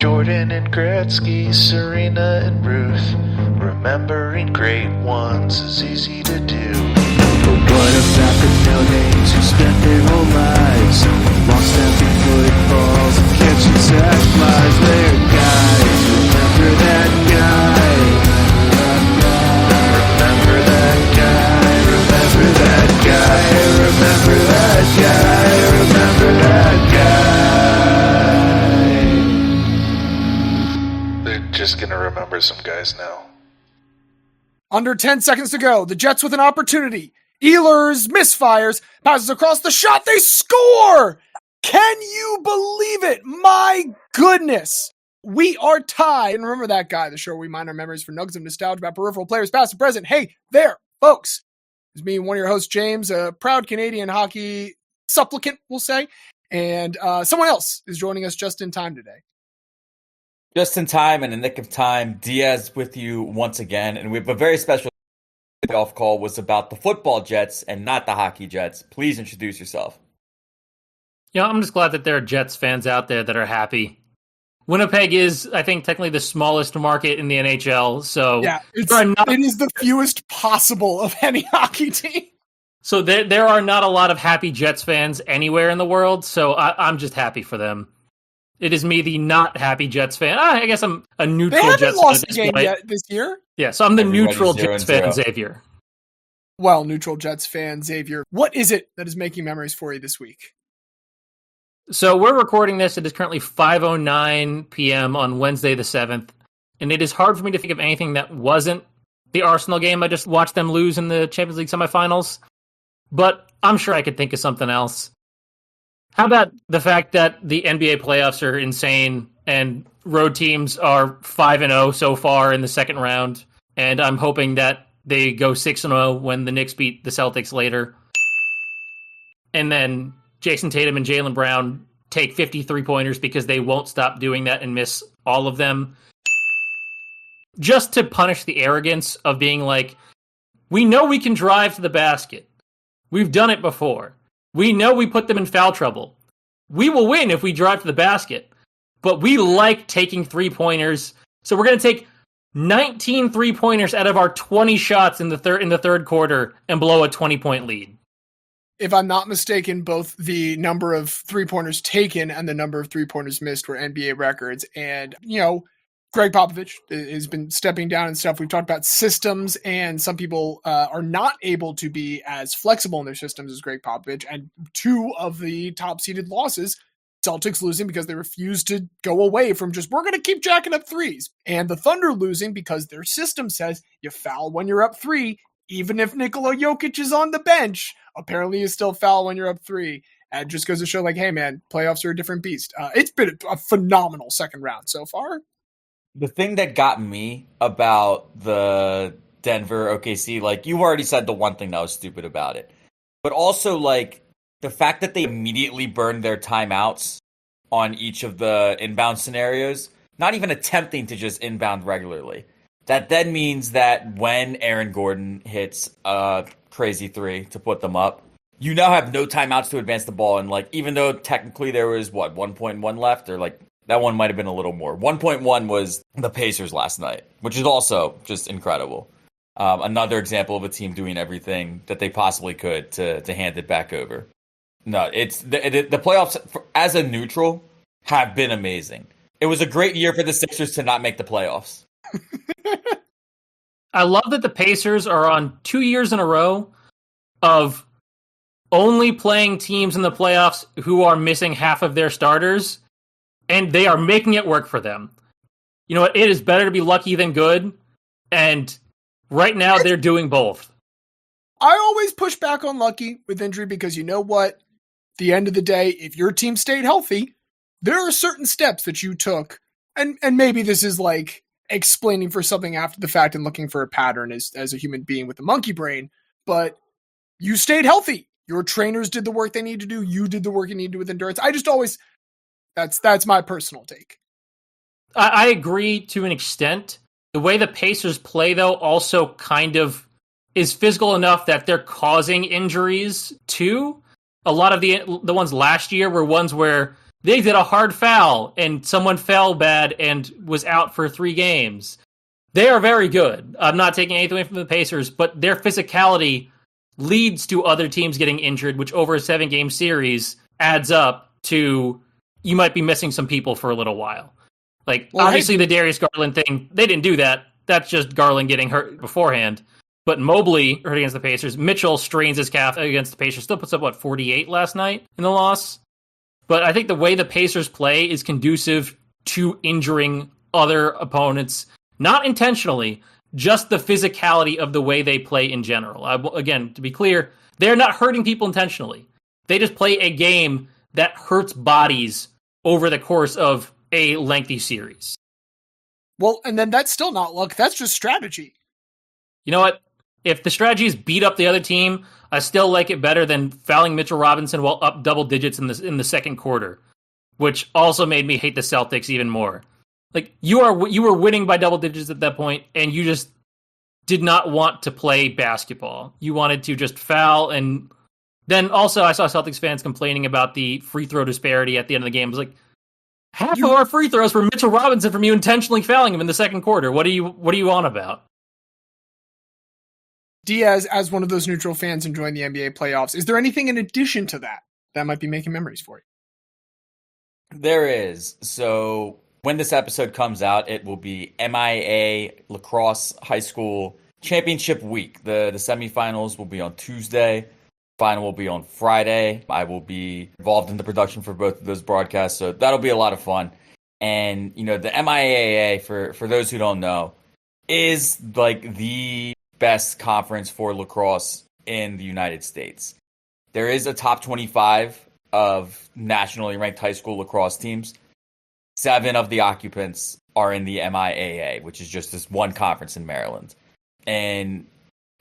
Jordan and Gretzky, Serena and Ruth. Remembering great ones is easy to do. But what about the millions who spent their whole lives long snapping footballs and catching sack flies? They're guys, remember that guy. Remember that guy, remember that guy, remember that guy, remember that guy. They're just gonna remember some guys now. Under 10 seconds to go, the Jets with an opportunity. Ehlers misfires, passes across the shot, they score! Can you believe it? My goodness! We are tied. And remember that guy, the show where we mine our memories for nuggets of nostalgia about peripheral players, past and present. Hey, there, folks. It's me, one of your hosts, James, a proud Canadian hockey supplicant, we'll say. And someone else is joining us just in time today. Just in time and in the nick of time, Diaz with you once again. And we have a very special playoff call was about the football Jets and not the hockey Jets. Please introduce yourself. Yeah, I'm just glad that there are Jets fans out there that are happy. Winnipeg is, I think, technically the smallest market in the NHL. So yeah, it is the fewest possible of any hockey team. So there are not a lot of happy Jets fans anywhere in the world. So I'm just happy for them. It is me, the not happy Jets fan. I guess I'm a neutral Jets fan. They haven't lost a game yet this year. Yeah, so I'm the neutral Jets fan, Xavier. Well, neutral Jets fan, Xavier. What is it that is making memories for you this week? So we're recording this. It is currently 5:09 p.m. on Wednesday the 7th. And it is hard for me to think of anything that wasn't the Arsenal game. I just watched them lose in the Champions League semifinals. But I'm sure I could think of something else. How about the fact that the NBA playoffs are insane and road teams are 5-0 so far in the second round, and I'm hoping that they go 6-0 when the Knicks beat the Celtics later. And then Jason Tatum and Jaylen Brown take 53-pointers because they won't stop doing that and miss all of them. Just to punish the arrogance of being like, we know we can drive to the basket. We've done it before. We know we put them in foul trouble. We will win if we drive to the basket. But we like taking three-pointers. So we're going to take 19 three-pointers out of our 20 shots in the third quarter and blow a 20-point lead. If I'm not mistaken, both the number of three-pointers taken and the number of three-pointers missed were NBA records. And, Greg Popovich has been stepping down and stuff. We've talked about systems, and some people are not able to be as flexible in their systems as Greg Popovich. And two of the top-seeded losses, Celtics losing because they refused to go away from just, we're going to keep jacking up threes. And the Thunder losing because their system says you foul when you're up three, even if Nikola Jokic is on the bench. Apparently you still foul when you're up three. And it just goes to show, like, hey, man, playoffs are a different beast. It's been a phenomenal second round so far. The thing that got me about the Denver OKC, like, you already said the one thing that was stupid about it. But also, like, the fact that they immediately burned their timeouts on each of the inbound scenarios, not even attempting to just inbound regularly. That then means that when Aaron Gordon hits a crazy three to put them up, you now have no timeouts to advance the ball. And, like, even though technically there was, 1.1 left, or, like, that one might have been a little more. 1.1 was the Pacers last night, which is also just incredible. Another example of a team doing everything that they possibly could to hand it back over. No, it's the playoffs, as a neutral, have been amazing. It was a great year for the Sixers to not make the playoffs. I love that the Pacers are on 2 years in a row of only playing teams in the playoffs who are missing half of their starters. And they are making it work for them. You know what? It is better to be lucky than good. And right now, they're doing both. I always push back on lucky with injury because you know what? At the end of the day, if your team stayed healthy, there are certain steps that you took. And maybe this is like explaining for something after the fact and looking for a pattern as a human being with a monkey brain. But you stayed healthy. Your trainers did the work they need to do. You did the work you need to do with endurance. I just always... That's my personal take. I agree to an extent. The way the Pacers play, though, also kind of is physical enough that they're causing injuries, too. A lot of the ones last year were ones where They did a hard foul, and someone fell bad and was out for 3 games. They are very good. I'm not taking anything away from the Pacers, but their physicality leads to other teams getting injured, which over a 7-game series adds up to you might be missing some people for a little while. Like, obviously, the Darius Garland thing, they didn't do that. That's just Garland getting hurt beforehand. But Mobley hurt against the Pacers. Mitchell strains his calf against the Pacers. Still puts up, 48 last night in the loss? But I think the way the Pacers play is conducive to injuring other opponents. Not intentionally, just the physicality of the way they play in general. Again, to be clear, they're not hurting people intentionally. They just play a game that hurts bodies over the course of a lengthy series. Well, and then that's still not luck. That's just strategy. You know what? If the strategy is beat up the other team, I still like it better than fouling Mitchell Robinson while up double digits in the second quarter, which also made me hate the Celtics even more. Like, you were winning by double digits at that point, and you just did not want to play basketball. You wanted to just foul, and then also I saw Celtics fans complaining about the free throw disparity at the end of the game. It was like, half of our free throws were Mitchell Robinson from you intentionally fouling him in the second quarter. What are you on about? Diaz, as one of those neutral fans enjoying the NBA playoffs, is there anything in addition to that might be making memories for you? There is. So when this episode comes out, it will be MIA Lacrosse High School Championship Week. The semifinals will be on Tuesday. Final will be on Friday. I will be involved in the production for both of those broadcasts, so that'll be a lot of fun. And, the MIAA, for those who don't know, is like the best conference for lacrosse in the United States. There is a top 25 of nationally ranked high school lacrosse teams. 7 of the occupants are in the MIAA, which is just this one conference in Maryland. And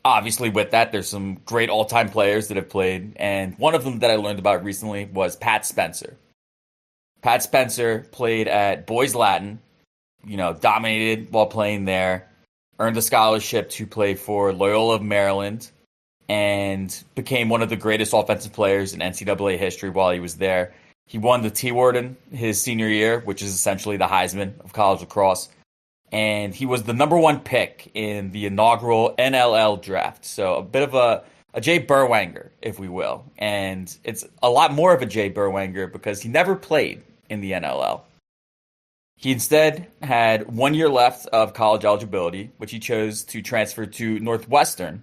obviously with that, there's some great all-time players that have played. And one of them that I learned about recently was Pat Spencer. Pat Spencer played at Boys Latin, dominated while playing there. Earned a scholarship to play for Loyola of Maryland, and became one of the greatest offensive players in NCAA history while he was there. He won the T. Warden his senior year, which is essentially the Heisman of college lacrosse. And he was the number 1 pick in the inaugural NLL draft. So a bit of a Jay Berwanger, if we will. And it's a lot more of a Jay Berwanger because he never played in the NLL. He instead had 1 year left of college eligibility, which he chose to transfer to Northwestern,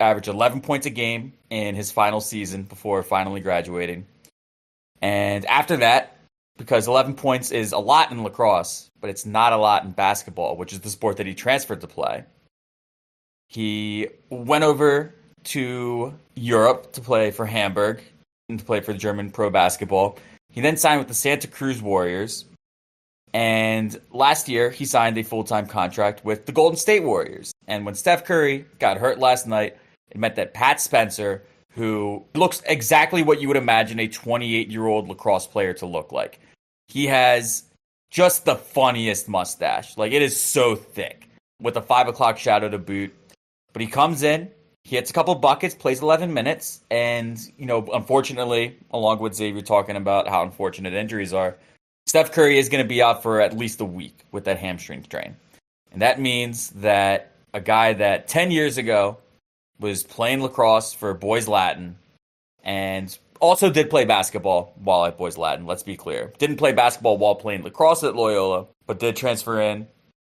averaged 11 points a game in his final season before finally graduating. And after that, because 11 points is a lot in lacrosse, but it's not a lot in basketball, which is the sport that he transferred to play, he went over to Europe to play for Hamburg and to play for the German pro basketball. He then signed with the Santa Cruz Warriors. And last year, he signed a full-time contract with the Golden State Warriors. And when Steph Curry got hurt last night, it meant that Pat Spencer, who looks exactly what you would imagine a 28-year-old lacrosse player to look like. He has just the funniest mustache. Like, it is so thick, with a 5 o'clock shadow to boot. But he comes in, he hits a couple buckets, plays 11 minutes, and, unfortunately, along with Xavier talking about how unfortunate injuries are, Steph Curry is going to be out for at least a week with that hamstring strain. And that means that a guy that 10 years ago was playing lacrosse for Boys Latin and also did play basketball while at Boys Latin, let's be clear. Didn't play basketball while playing lacrosse at Loyola, but did transfer in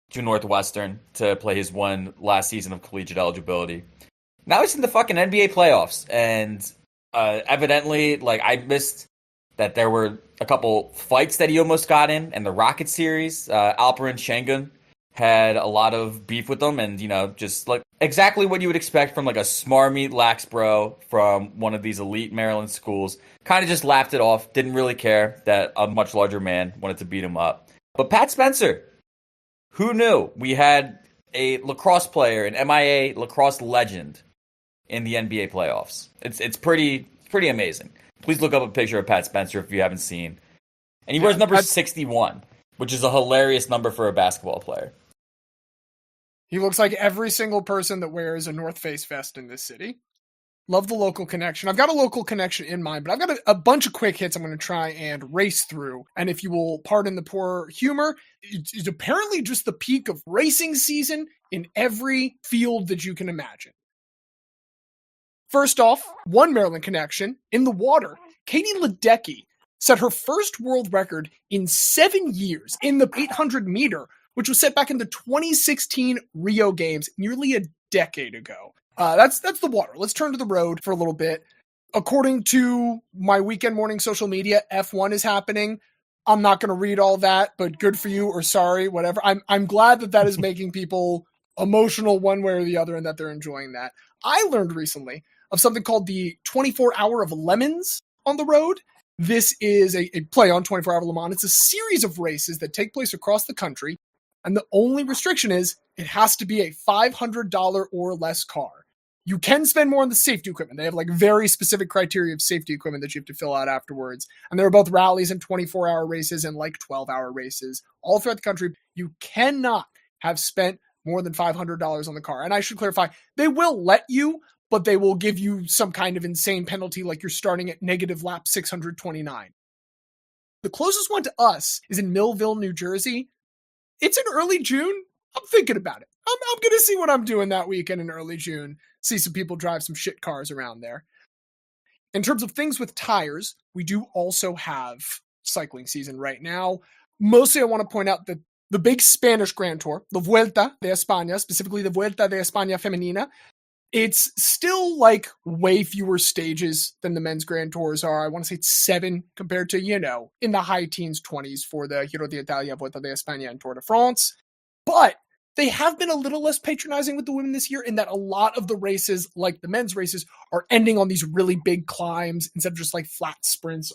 to Northwestern to play his one last season of collegiate eligibility. Now he's in the fucking NBA playoffs. And evidently, I missed that there were a couple fights that he almost got in, and the Rocket series, Alperen Şengün had a lot of beef with them, and, just exactly what you would expect from a smarmy lax bro from one of these elite Maryland schools. Kind of just laughed it off, didn't really care that a much larger man wanted to beat him up. But Pat Spencer, who knew we had a lacrosse player, an MIA lacrosse legend in the NBA playoffs? It's pretty amazing. Please look up a picture of Pat Spencer if you haven't seen. And he wears number 61, which is a hilarious number for a basketball player. He looks like every single person that wears a North Face vest in this city. Love the local connection. I've got a local connection in mind, but I've got a bunch of quick hits I'm going to try and race through. And if you will pardon the poor humor, it's apparently just the peak of racing season in every field that you can imagine. First off, one Maryland connection in the water. Katie Ledecky set her first world record in 7 years in the 800 meter, which was set back in the 2016 Rio Games, nearly a decade ago. That's the water. Let's turn to the road for a little bit. According to my weekend morning social media, F1 is happening. I'm not going to read all that, but good for you or sorry, whatever. I'm glad that is making people emotional one way or the other and that they're enjoying that. I learned recently of something called the 24 Hour of Lemons on the road. This is a play on 24 Hour Le Mans. It's a series of races that take place across the country. And the only restriction is it has to be a $500 or less car. You can spend more on the safety equipment. They have like very specific criteria of safety equipment that you have to fill out afterwards. And there are both rallies and 24-hour races and like 12-hour races all throughout the country. You cannot have spent more than $500 on the car. And I should clarify, they will let you, but they will give you some kind of insane penalty like you're starting at negative lap 629. The closest one to us is in Millville, New Jersey. It's in early June. I'm thinking about it. I'm going to see what I'm doing that weekend in early June. See some people drive some shit cars around there. In terms of things with tires, we do also have cycling season right now. Mostly I want to point out that the big Spanish Grand Tour, the Vuelta de España, specifically the Vuelta de España Femenina, it's still like way fewer stages than the men's Grand Tours are. I want to say it's 7 compared to, in the high teens, 20s for the Giro d'Italia, Vuelta de España, and Tour de France. But they have been a little less patronizing with the women this year in that a lot of the races, like the men's races, are ending on these really big climbs instead of just like flat sprints.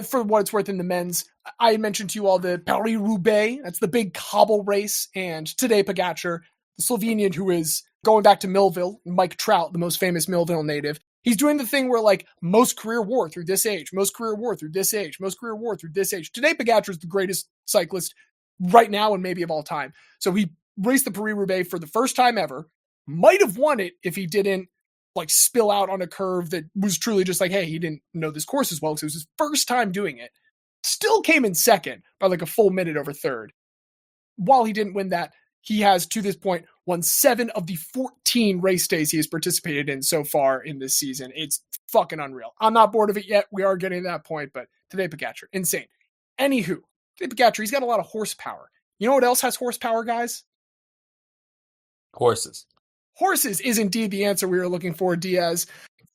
For what it's worth in the men's, I mentioned to you all the Paris-Roubaix. That's the big cobble race. And today, Pogačar, the Slovenian who is going back to Millville, Mike Trout, the most famous Millville native, he's doing the thing where like most career war through this age, most career war through this age, most career war through this age. Today, Pogačar is the greatest cyclist right now and maybe of all time. So he raced the Paris-Roubaix for the first time ever, might have won it if he didn't like spill out on a curve that was truly just like, hey, he didn't know this course as well because it was his first time doing it. Still came in second by like a full minute over third. While he didn't win that, he has to this point won 7 of the 14 race days he has participated in so far in this season. It's fucking unreal. I'm not bored of it yet. We are getting to that point, but today Pogačar, insane. Anywho, today Pogačar, he's got a lot of horsepower. You know what else has horsepower, guys? Horses. Horses is indeed the answer we were looking for, Diaz.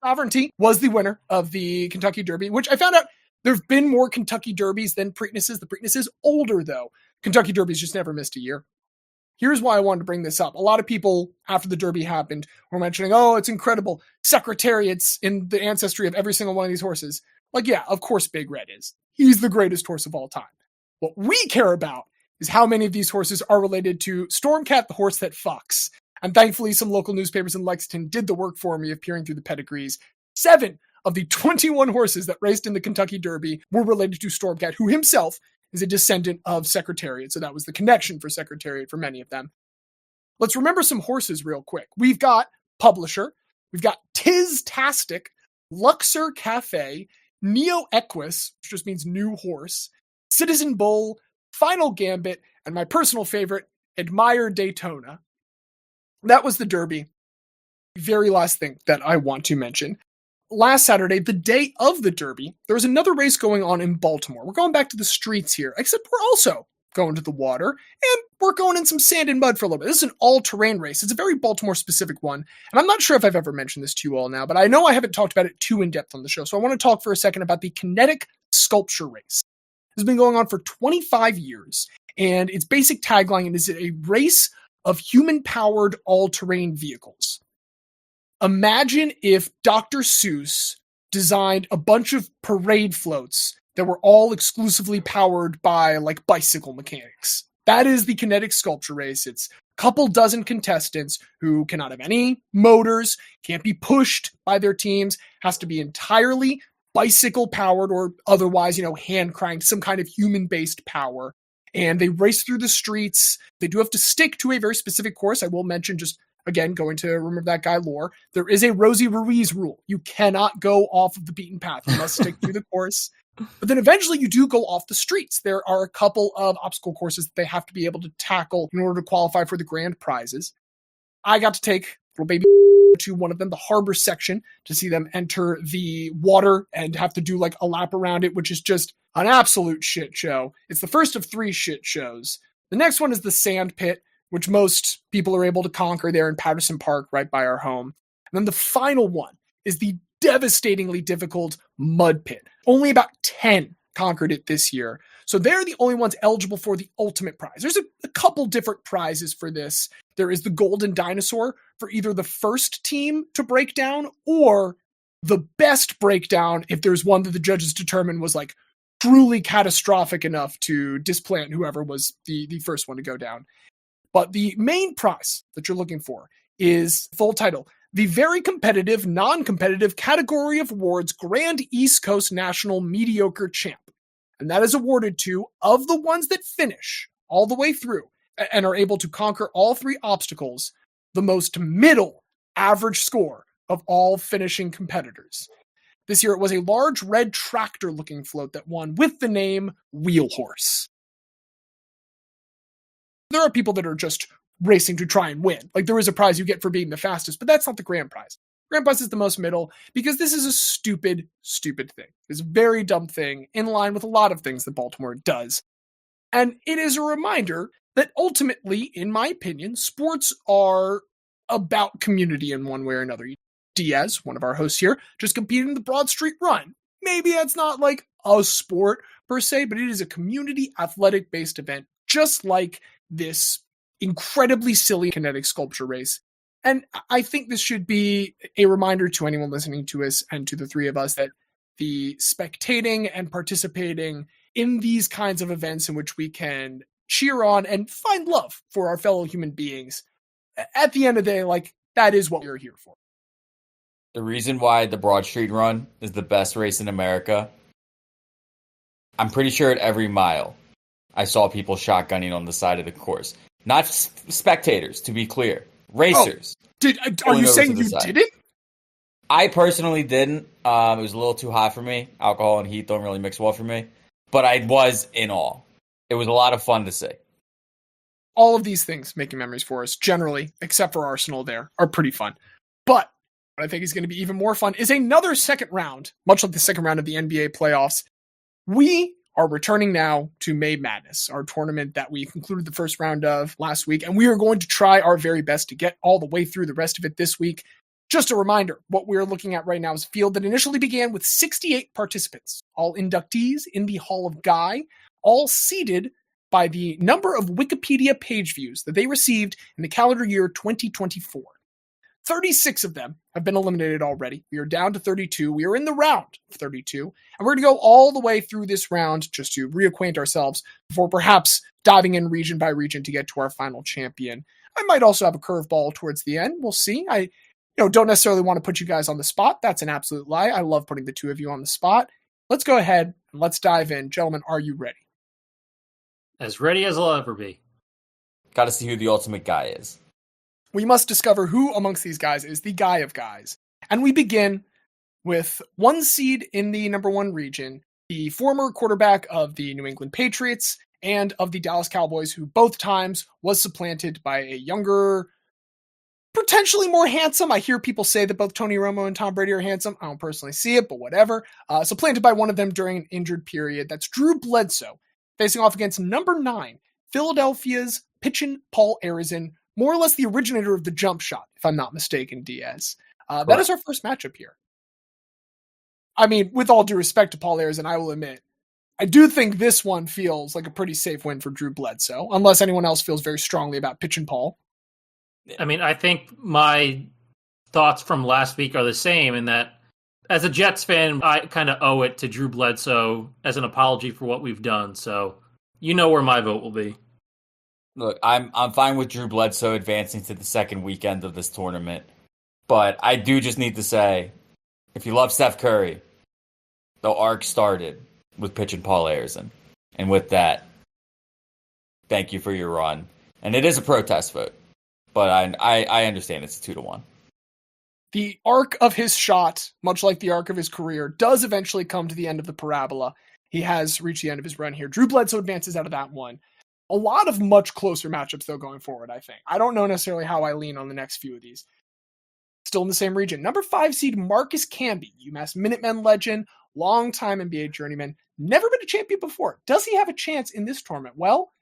Sovereignty was the winner of the Kentucky Derby, which I found out there have been more Kentucky Derbies than Preaknesses. The Preakness is older, though. Kentucky Derby's just never missed a year. Here's why I wanted to bring this up. A lot of people, after the Derby happened, were mentioning, oh, it's incredible. Secretariats in the ancestry of every single one of these horses. Like, yeah, of course Big Red is. He's the greatest horse of all time. What we care about is how many of these horses are related to Stormcat, the horse that fucks. And thankfully, some local newspapers in Lexington did the work for me of peering through the pedigrees. 7 of the 21 horses that raced in the Kentucky Derby were related to Stormcat, who himself is a descendant of Secretariat. So that was the connection for Secretariat for many of them. Let's remember some horses real quick. We've got Publisher. We've got Tiz-tastic, Luxor Cafe, Neo Equus, which just means new horse, Citizen Bull, Final Gambit, and my personal favorite, Admire Daytona. That was the Derby. Very last thing that I want to mention. Last Saturday, the day of the Derby, there was another race going on in Baltimore. We're going back to the streets here, except we're also going to the water, and we're going in some sand and mud for a little bit. This is an all-terrain race. It's a very Baltimore-specific one, and I'm not sure if I've ever mentioned this to you all now, but I know I haven't talked about it too in-depth on the show, so I want to talk for a second about the Kinetic Sculpture Race. This has been going on for 25 years, and its basic tagline is a race of human-powered all-terrain vehicles. Imagine if Dr. Seuss designed a bunch of parade floats that were all exclusively powered by, like, bicycle mechanics. That is the Kinetic Sculpture Race. It's a couple dozen contestants who cannot have any motors, can't be pushed by their teams, has to be entirely bicycle-powered or otherwise, hand-cranked, some kind of human-based power. And they race through the streets. They do have to stick to a very specific course. I will mention just again, going to remember that guy lore, there is a Rosie Ruiz rule. You cannot go off of the beaten path. You must stick to the course. But then eventually you do go off the streets. There are a couple of obstacle courses that they have to be able to tackle in order to qualify for the grand prizes. I got to take little baby to one of them, the harbor section, to see them enter the water and have to do like a lap around it, which is just an absolute shit show. It's the first of 3 shit shows. The next one is the sand pit, which most people are able to conquer there in Patterson Park, right by our home. And then the final one is the devastatingly difficult mud pit. Only about 10 conquered it this year. So they're the only ones eligible for the ultimate prize. There's a couple different prizes for this. There is the golden dinosaur for either the first team to break down or the best breakdown if there's one that the judges determined was like truly catastrophic enough to displant whoever was the first one to go down. But the main prize that you're looking for is full title, the very competitive, non-competitive category of awards Grand East Coast National Mediocre Champ. And that is awarded to, of the ones that finish all the way through and are able to conquer all 3 obstacles, the most middle average score of all finishing competitors. This year it was a large red tractor-looking float that won with the name Wheel Horse. There are people that are just racing to try and win. Like there is a prize you get for being the fastest, but that's not the grand prize. Grand prize is the most middle because this is a stupid, stupid thing. It's a very dumb thing in line with a lot of things that Baltimore does. And it is a reminder that ultimately, in my opinion, sports are about community in one way or another. Diaz, one of our hosts here, just competed in the Broad Street Run. Maybe that's not like a sport per se, but it is a community athletic-based event, just like this incredibly silly kinetic sculpture race. And I think this should be a reminder to anyone listening to us and to the 3 of us that the spectating and participating in these kinds of events in which we can cheer on and find love for our fellow human beings, at the end of the day, like, that is what we're here for. The reason why the Broad Street Run is the best race in America, I'm pretty sure at every mile, I saw people shotgunning on the side of the course. Not spectators, to be clear. Racers. Oh, are you saying you didn't? I personally didn't. It was a little too hot for me. Alcohol and heat don't really mix well for me. But I was in awe. It was a lot of fun to see. All of these things making memories for us, generally, except for Arsenal there, are pretty fun. But what I think is going to be even more fun is another second round, much like the second round of the NBA playoffs. We are returning now to May Madness, our tournament that we concluded the first round of last week, and we are going to try our very best to get all the way through the rest of it this week. Just a reminder, what we're looking at right now is a field that initially began with 68 participants, all inductees in the Hall of Guy, all seeded by the number of Wikipedia page views that they received in the calendar year 2024. 36 of them have been eliminated already. We are down to 32. We are in the round of 32. And we're going to go all the way through this round just to reacquaint ourselves before perhaps diving in region by region to get to our final champion. I might also have a curveball towards the end. We'll see. I don't necessarily want to put you guys on the spot. That's an absolute lie. I love putting the 2 of you on the spot. Let's go ahead and let's dive in. Gentlemen, are you ready? As ready as I'll ever be. Got to see who the ultimate guy is. We must discover who amongst these guys is the guy of guys. And we begin with 1 seed in the number 1 region, the former quarterback of the New England Patriots and of the Dallas Cowboys, who both times was supplanted by a younger, potentially more handsome. I hear people say that both Tony Romo and Tom Brady are handsome. I don't personally see it, but whatever. Supplanted by one of them during an injured period. That's Drew Bledsoe, facing off against number 9, Philadelphia's pitching Paul Arizin, more or less the originator of the jump shot, if I'm not mistaken, Diaz. That is our first matchup here. I mean, with all due respect to Paul Arizin, I will admit, I do think this one feels like a pretty safe win for Drew Bledsoe, unless anyone else feels very strongly about pitching Paul. I mean, I think my thoughts from last week are the same in that as a Jets fan, I kind of owe it to Drew Bledsoe as an apology for what we've done. So you know where my vote will be. Look, I'm fine with Drew Bledsoe advancing to the second weekend of this tournament. But I do just need to say, if you love Steph Curry, the arc started with pitching Paul Arizin. And with that, thank you for your run. And it is a protest vote. but I understand it's 2-1. The arc of his shot, much like the arc of his career, does eventually come to the end of the parabola. He has reached the end of his run here. Drew Bledsoe advances out of that one. A lot of much closer matchups, though, going forward, I think. I don't know necessarily how I lean on the next few of these. Still in the same region. Number 5 seed Marcus Camby, UMass Minutemen legend, longtime NBA journeyman, never been a champion before. Does he have a chance in this tournament? Well,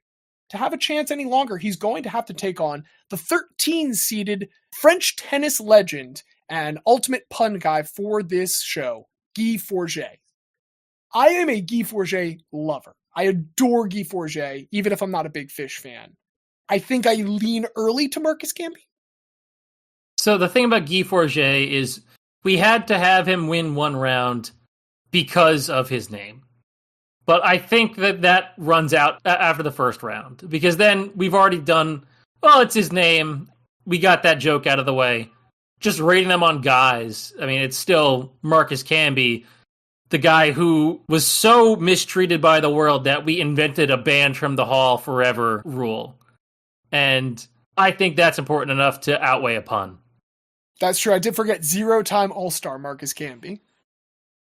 to have a chance any longer, he's going to have to take on the 13-seeded French tennis legend and ultimate pun guy for this show, Guy Forget. I am a Guy Forget lover. I adore Guy Forget, even if I'm not a big Fish fan. I think I lean early to Marcus Camby. So the thing about Guy Forget is we had to have him win one round because of his name. But I think that runs out after the first round, because then we've already done, well, it's his name. We got that joke out of the way. Just rating them on guys. I mean, it's still Marcus Camby, the guy who was so mistreated by the world that we invented a banned from the hall forever rule. And I think that's important enough to outweigh a pun. That's true. I did forget 0-time All-Star Marcus Camby.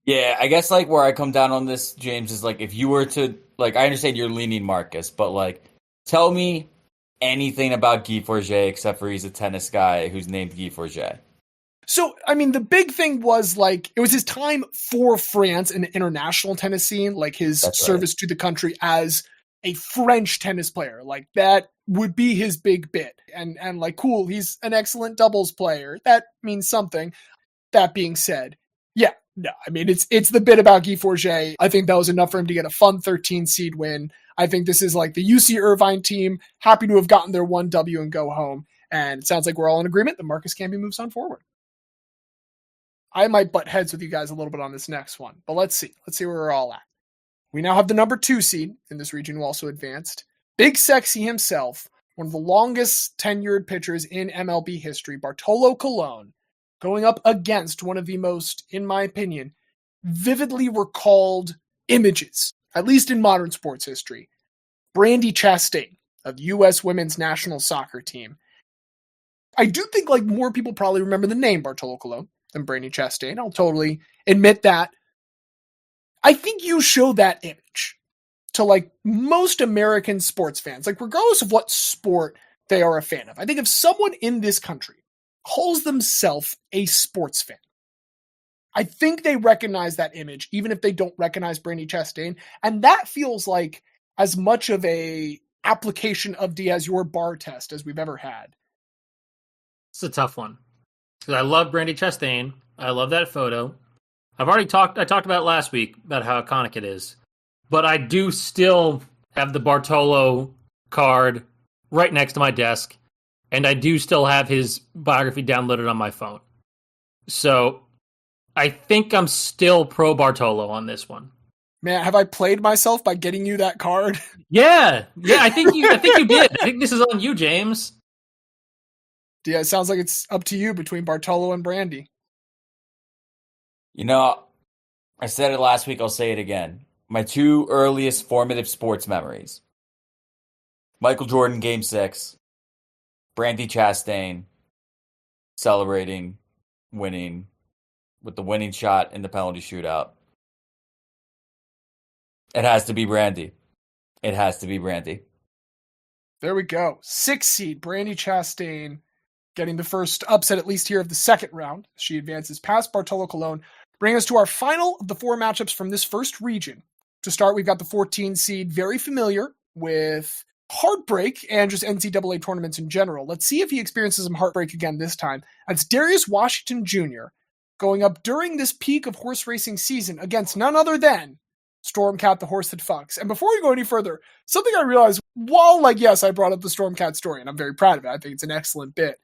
Yeah, I guess like where I come down on this, James, is like if you were to, like, I understand you're leaning Marcus, but like tell me anything about Guy Forget except for he's a tennis guy who's named Guy Forget. So, I mean, the big thing was, like, it was his time for France in the international tennis scene, like his service to the country as a French tennis player. Like, that would be his big bit. And like, cool, he's an excellent doubles player. That means something. That being said, yeah, no, I mean, it's the bit about Guy Forget. I think that was enough for him to get a fun 13 seed win. I think this is like the UC Irvine team, happy to have gotten their 1 W and go home. And it sounds like we're all in agreement that Marcus Camby moves on forward. I might butt heads with you guys a little bit on this next one, but let's see. Let's see where we're all at. We now have the number 2 seed in this region who also advanced. Big Sexy himself, one of the longest tenured pitchers in MLB history, Bartolo Colon, going up against one of the most, in my opinion, vividly recalled images, at least in modern sports history. Brandi Chastain of the U.S. women's national soccer team. I do think like more people probably remember the name Bartolo Colon than Brandi Chastain. I'll totally admit that. I think you show that image to like most American sports fans, like regardless of what sport they are a fan of. I think if someone in this country calls themselves a sports fan, I think they recognize that image, even if they don't recognize Brandi Chastain. And that feels like as much of a application of Diaz your bar test as we've ever had. It's a tough one. Because I love Brandi Chastain. I love that photo. I talked about it last week about how iconic it is. But I do still have the Bartolo card right next to my desk. And I do still have his biography downloaded on my phone. So I think I'm still pro Bartolo on this one. Man, have I played myself by getting you that card? Yeah, I think you did. I think this is on you, James. Yeah, it sounds like it's up to you between Bartolo and Brandi. You know, I said it last week, I'll say it again. My 2 earliest formative sports memories. Michael Jordan, Game 6. Brandi Chastain celebrating, winning, with the winning shot in the penalty shootout. It has to be Brandi. It has to be Brandi. There we go. 6 seed, Brandi Chastain, getting the first upset, at least here, of the second round. She advances past Bartolo Colon, bringing us to our final of the 4 matchups from this first region. To start, we've got the 14 seed, very familiar with heartbreak and just NCAA tournaments in general. Let's see if he experiences some heartbreak again this time. That's Darius Washington Jr. going up during this peak of horse racing season against none other than Stormcat, the horse that fucks. And before we go any further, something I realized while, like, yes, I brought up the Stormcat story, and I'm very proud of it. I think it's an excellent bit.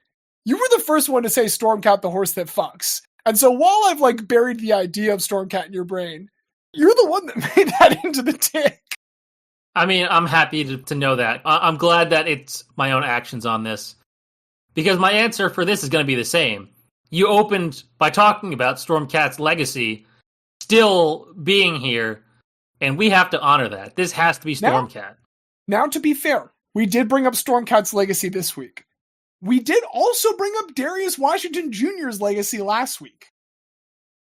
You were the first one to say Stormcat, the horse that fucks. And so while I've, like, buried the idea of Stormcat in your brain, you're the one that made that into the tick. I mean, I'm happy to know that. I'm glad that it's my own actions on this. Because my answer for this is going to be the same. You opened by talking about Stormcat's legacy still being here, and we have to honor that. This has to be Stormcat. Now, to be fair, we did bring up Stormcat's legacy this week. We did also bring up Darius Washington Jr.'s legacy last week.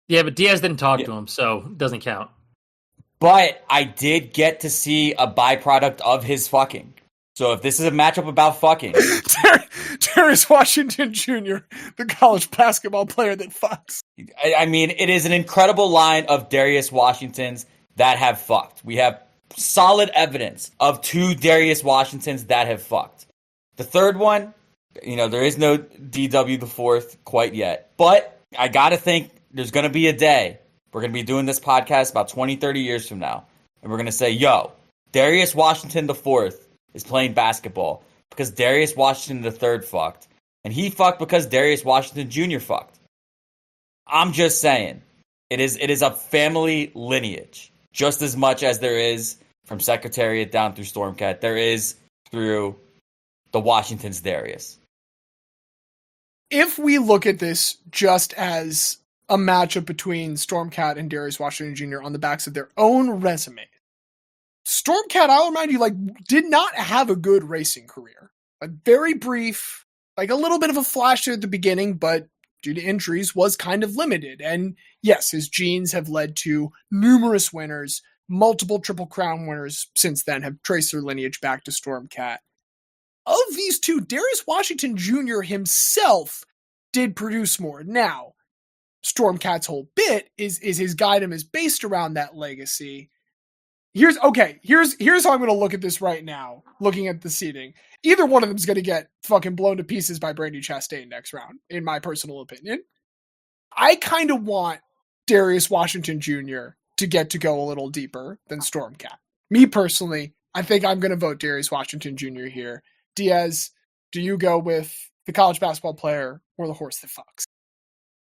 Yeah, but Diaz didn't talk to him, so it doesn't count. But I did get to see a byproduct of his fucking. So if this is a matchup about fucking, Darius Washington Jr., the college basketball player that fucks. I mean, it is an incredible line of Darius Washingtons that have fucked. We have solid evidence of 2 Darius Washingtons that have fucked. The third one, there is no DW the fourth quite yet. But I gotta think there's gonna be a day we're gonna be doing this podcast about 20, 30 years from now. And we're gonna say, yo, Darius Washington the fourth is playing basketball because Darius Washington the third fucked. And he fucked because Darius Washington Jr. fucked. I'm just saying, it is a family lineage. Just as much as there is from Secretariat down through Stormcat, there is through the Washington's Darius. If we look at this just as a matchup between Stormcat and Darius Washington Jr. on the backs of their own resume, Stormcat, I'll remind you, did not have a good racing career. Very brief, a little bit of a flash at the beginning, but due to injuries was kind of limited. And yes, his genes have led to numerous winners, multiple Triple Crown winners since then have traced their lineage back to Stormcat. Of these two, Darius Washington Jr. himself did produce more. Now, Stormcat's whole bit is his Guy-bunal is based around that legacy. Here's how I'm going to look at this right now, looking at the seeding. Either one of them is going to get fucking blown to pieces by Brandi Chastain next round, in my personal opinion. I kind of want Darius Washington Jr. to get to go a little deeper than Stormcat. Me personally, I think I'm going to vote Darius Washington Jr. here. Diaz, do you go with the college basketball player or the horse that fucks?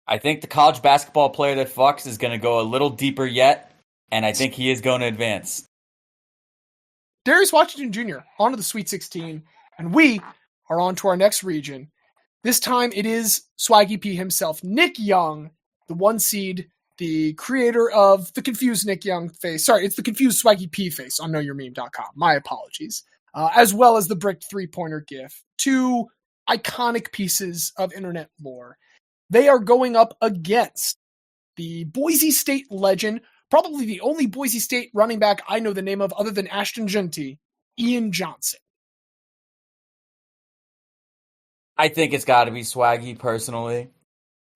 I think the college basketball player that fucks is going to go a little deeper yet, and I think he is going to advance. Darius Washington Jr. on to the Sweet 16, and we are on to our next region. This time it is Swaggy P himself, Nick Young, the 1 seed, the creator of the confused Nick Young face. Sorry, it's the confused Swaggy P face on knowyourmeme.com. My apologies. As well as the bricked 3-pointer GIF. 2 iconic pieces of internet lore. They are going up against the Boise State legend, probably the only Boise State running back I know the name of other than Ashton Genty, Ian Johnson. I think it's got to be Swaggy, personally.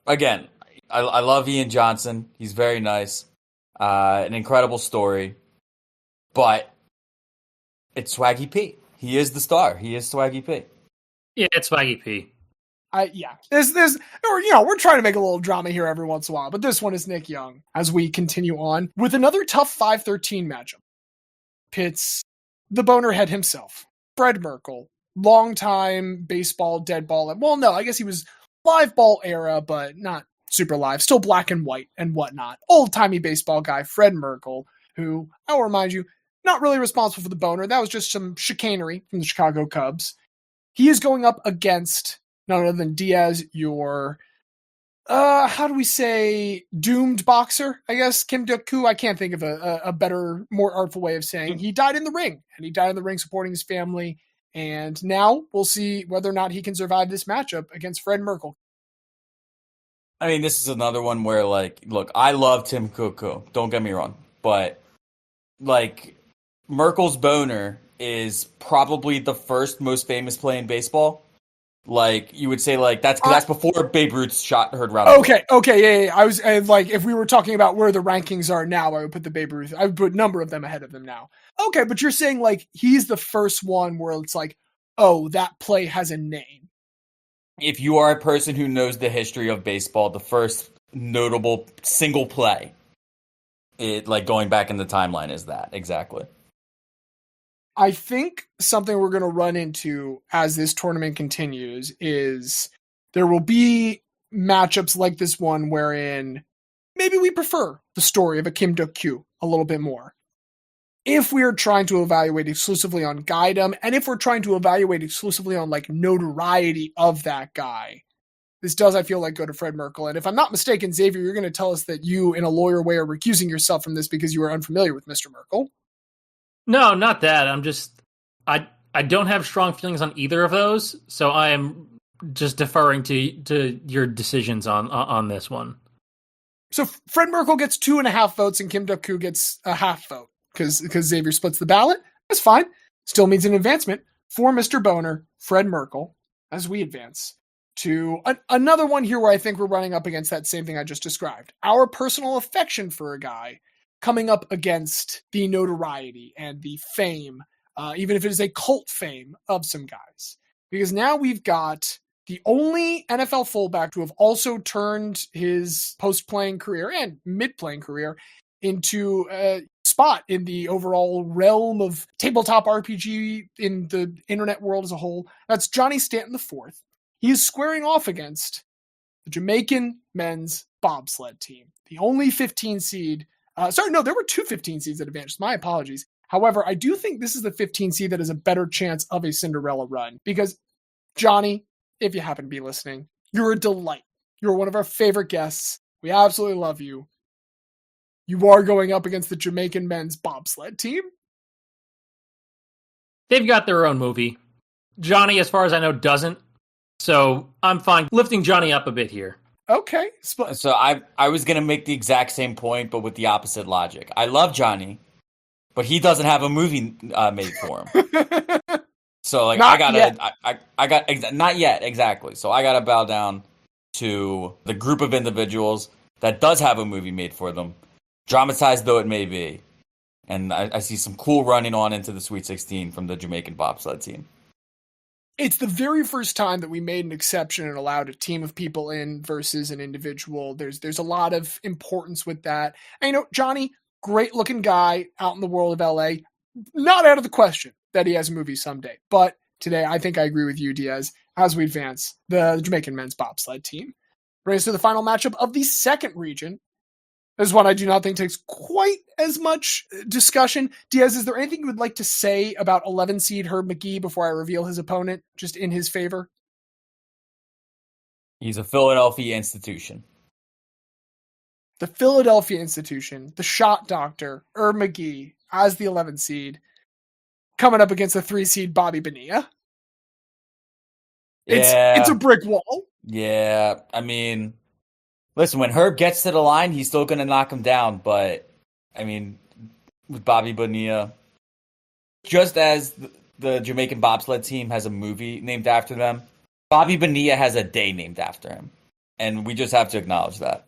Again, I love Ian Johnson. He's very nice. An incredible story. But it's Swaggy P. He is the star. He is Swaggy P. Yeah, it's Swaggy P. We're trying to make a little drama here every once in a while, but this one is Nick Young as we continue on with another tough 5-13 matchup. Pits the bonerhead himself, Fred Merkel, longtime baseball dead ball. Well, no, I guess he was live ball era, but not super live, still black and white and whatnot. Old-timey baseball guy, Fred Merkel, who, I will remind you, not really responsible for the boner. That was just some chicanery from the Chicago Cubs. He is going up against none other than Diaz, your, how do we say, doomed boxer, I guess, Kim Duk-Koo. I can't think of a better, more artful way of saying. He died in the ring, and he died in the ring supporting his family, and now we'll see whether or not he can survive this matchup against Fred Merkel. I mean, this is another one where, look, I love Tim Cook. Don't get me wrong. But, Merkel's boner is probably the first most famous play in baseball. You would say, that's before Babe Ruth's shot heard round. Okay, yeah. I was if we were talking about where the rankings are now, I would put the Babe Ruth. I would put a number of them ahead of them now. Okay, but you're saying he's the first one where it's that play has a name. If you are a person who knows the history of baseball, the first notable single play, going back in the timeline is that exactly. I think something we're going to run into as this tournament continues is there will be matchups like this one wherein maybe we prefer the story of a Kim Duk-Koo a little bit more. If we're trying to evaluate exclusively on guidom, and if we're trying to evaluate exclusively on notoriety of that guy, this does, I feel go to Fred Merkel. And if I'm not mistaken, Xavier, you're going to tell us that you, in a lawyer way, are recusing yourself from this because you are unfamiliar with Mr. Merkel. No, not that. I'm just I don't have strong feelings on either of those, so I am just deferring to your decisions on this one. So Fred Merkel gets 2.5 votes and Kim Duk-koo gets a half vote because Xavier splits the ballot. That's fine. Still means an advancement for Mr. Boner, Fred Merkel, as we advance to another one here where I think we're running up against that same thing I just described. Our personal affection for a guy coming up against the notoriety and the fame, even if it is a cult fame of some guys. Because now we've got the only NFL fullback to have also turned his post-playing career and mid-playing career into a spot in the overall realm of tabletop RPG in the internet world as a whole. That's Johnny Stanton IV. He is squaring off against the Jamaican men's bobsled team, the only 15 seed. There were two 15 seeds that advanced. My apologies. However, I do think this is the 15 seed that has a better chance of a Cinderella run because Johnny, if you happen to be listening, you're a delight. You're one of our favorite guests. We absolutely love you. You are going up against the Jamaican men's bobsled team. They've got their own movie. Johnny, as far as I know, doesn't. So I'm fine lifting Johnny up a bit here. Okay. So I was going to make the exact same point, but with the opposite logic. I love Johnny, but he doesn't have a movie made for him. So like Not I got not yet exactly. So I gotta bow down to the group of individuals that does have a movie made for them, dramatized though it may be. And I see some cool running on into the Sweet 16 from the Jamaican bobsled team. It's the very first time that we made an exception and allowed a team of people in versus an individual. There's a lot of importance with that. And Johnny, great looking guy out in the world of LA. Not out of the question that he has a movie someday. But today, I think I agree with you, Diaz, as we advance the Jamaican men's bobsled team. Brings us to the final matchup of the second region. This is one I do not think takes quite as much discussion. Diaz, is there anything you would like to say about 11 seed Herb McGee before I reveal his opponent, just in his favor? He's a Philadelphia institution. The Philadelphia institution, the shot doctor, Herb McGee, as the 11 seed, coming up against the 3 seed Bobby Bonilla. It's a brick wall. Yeah, I mean, listen, when Herb gets to the line, he's still going to knock him down. But, I mean, with Bobby Bonilla, just as the Jamaican bobsled team has a movie named after them, Bobby Bonilla has a day named after him. And we just have to acknowledge that.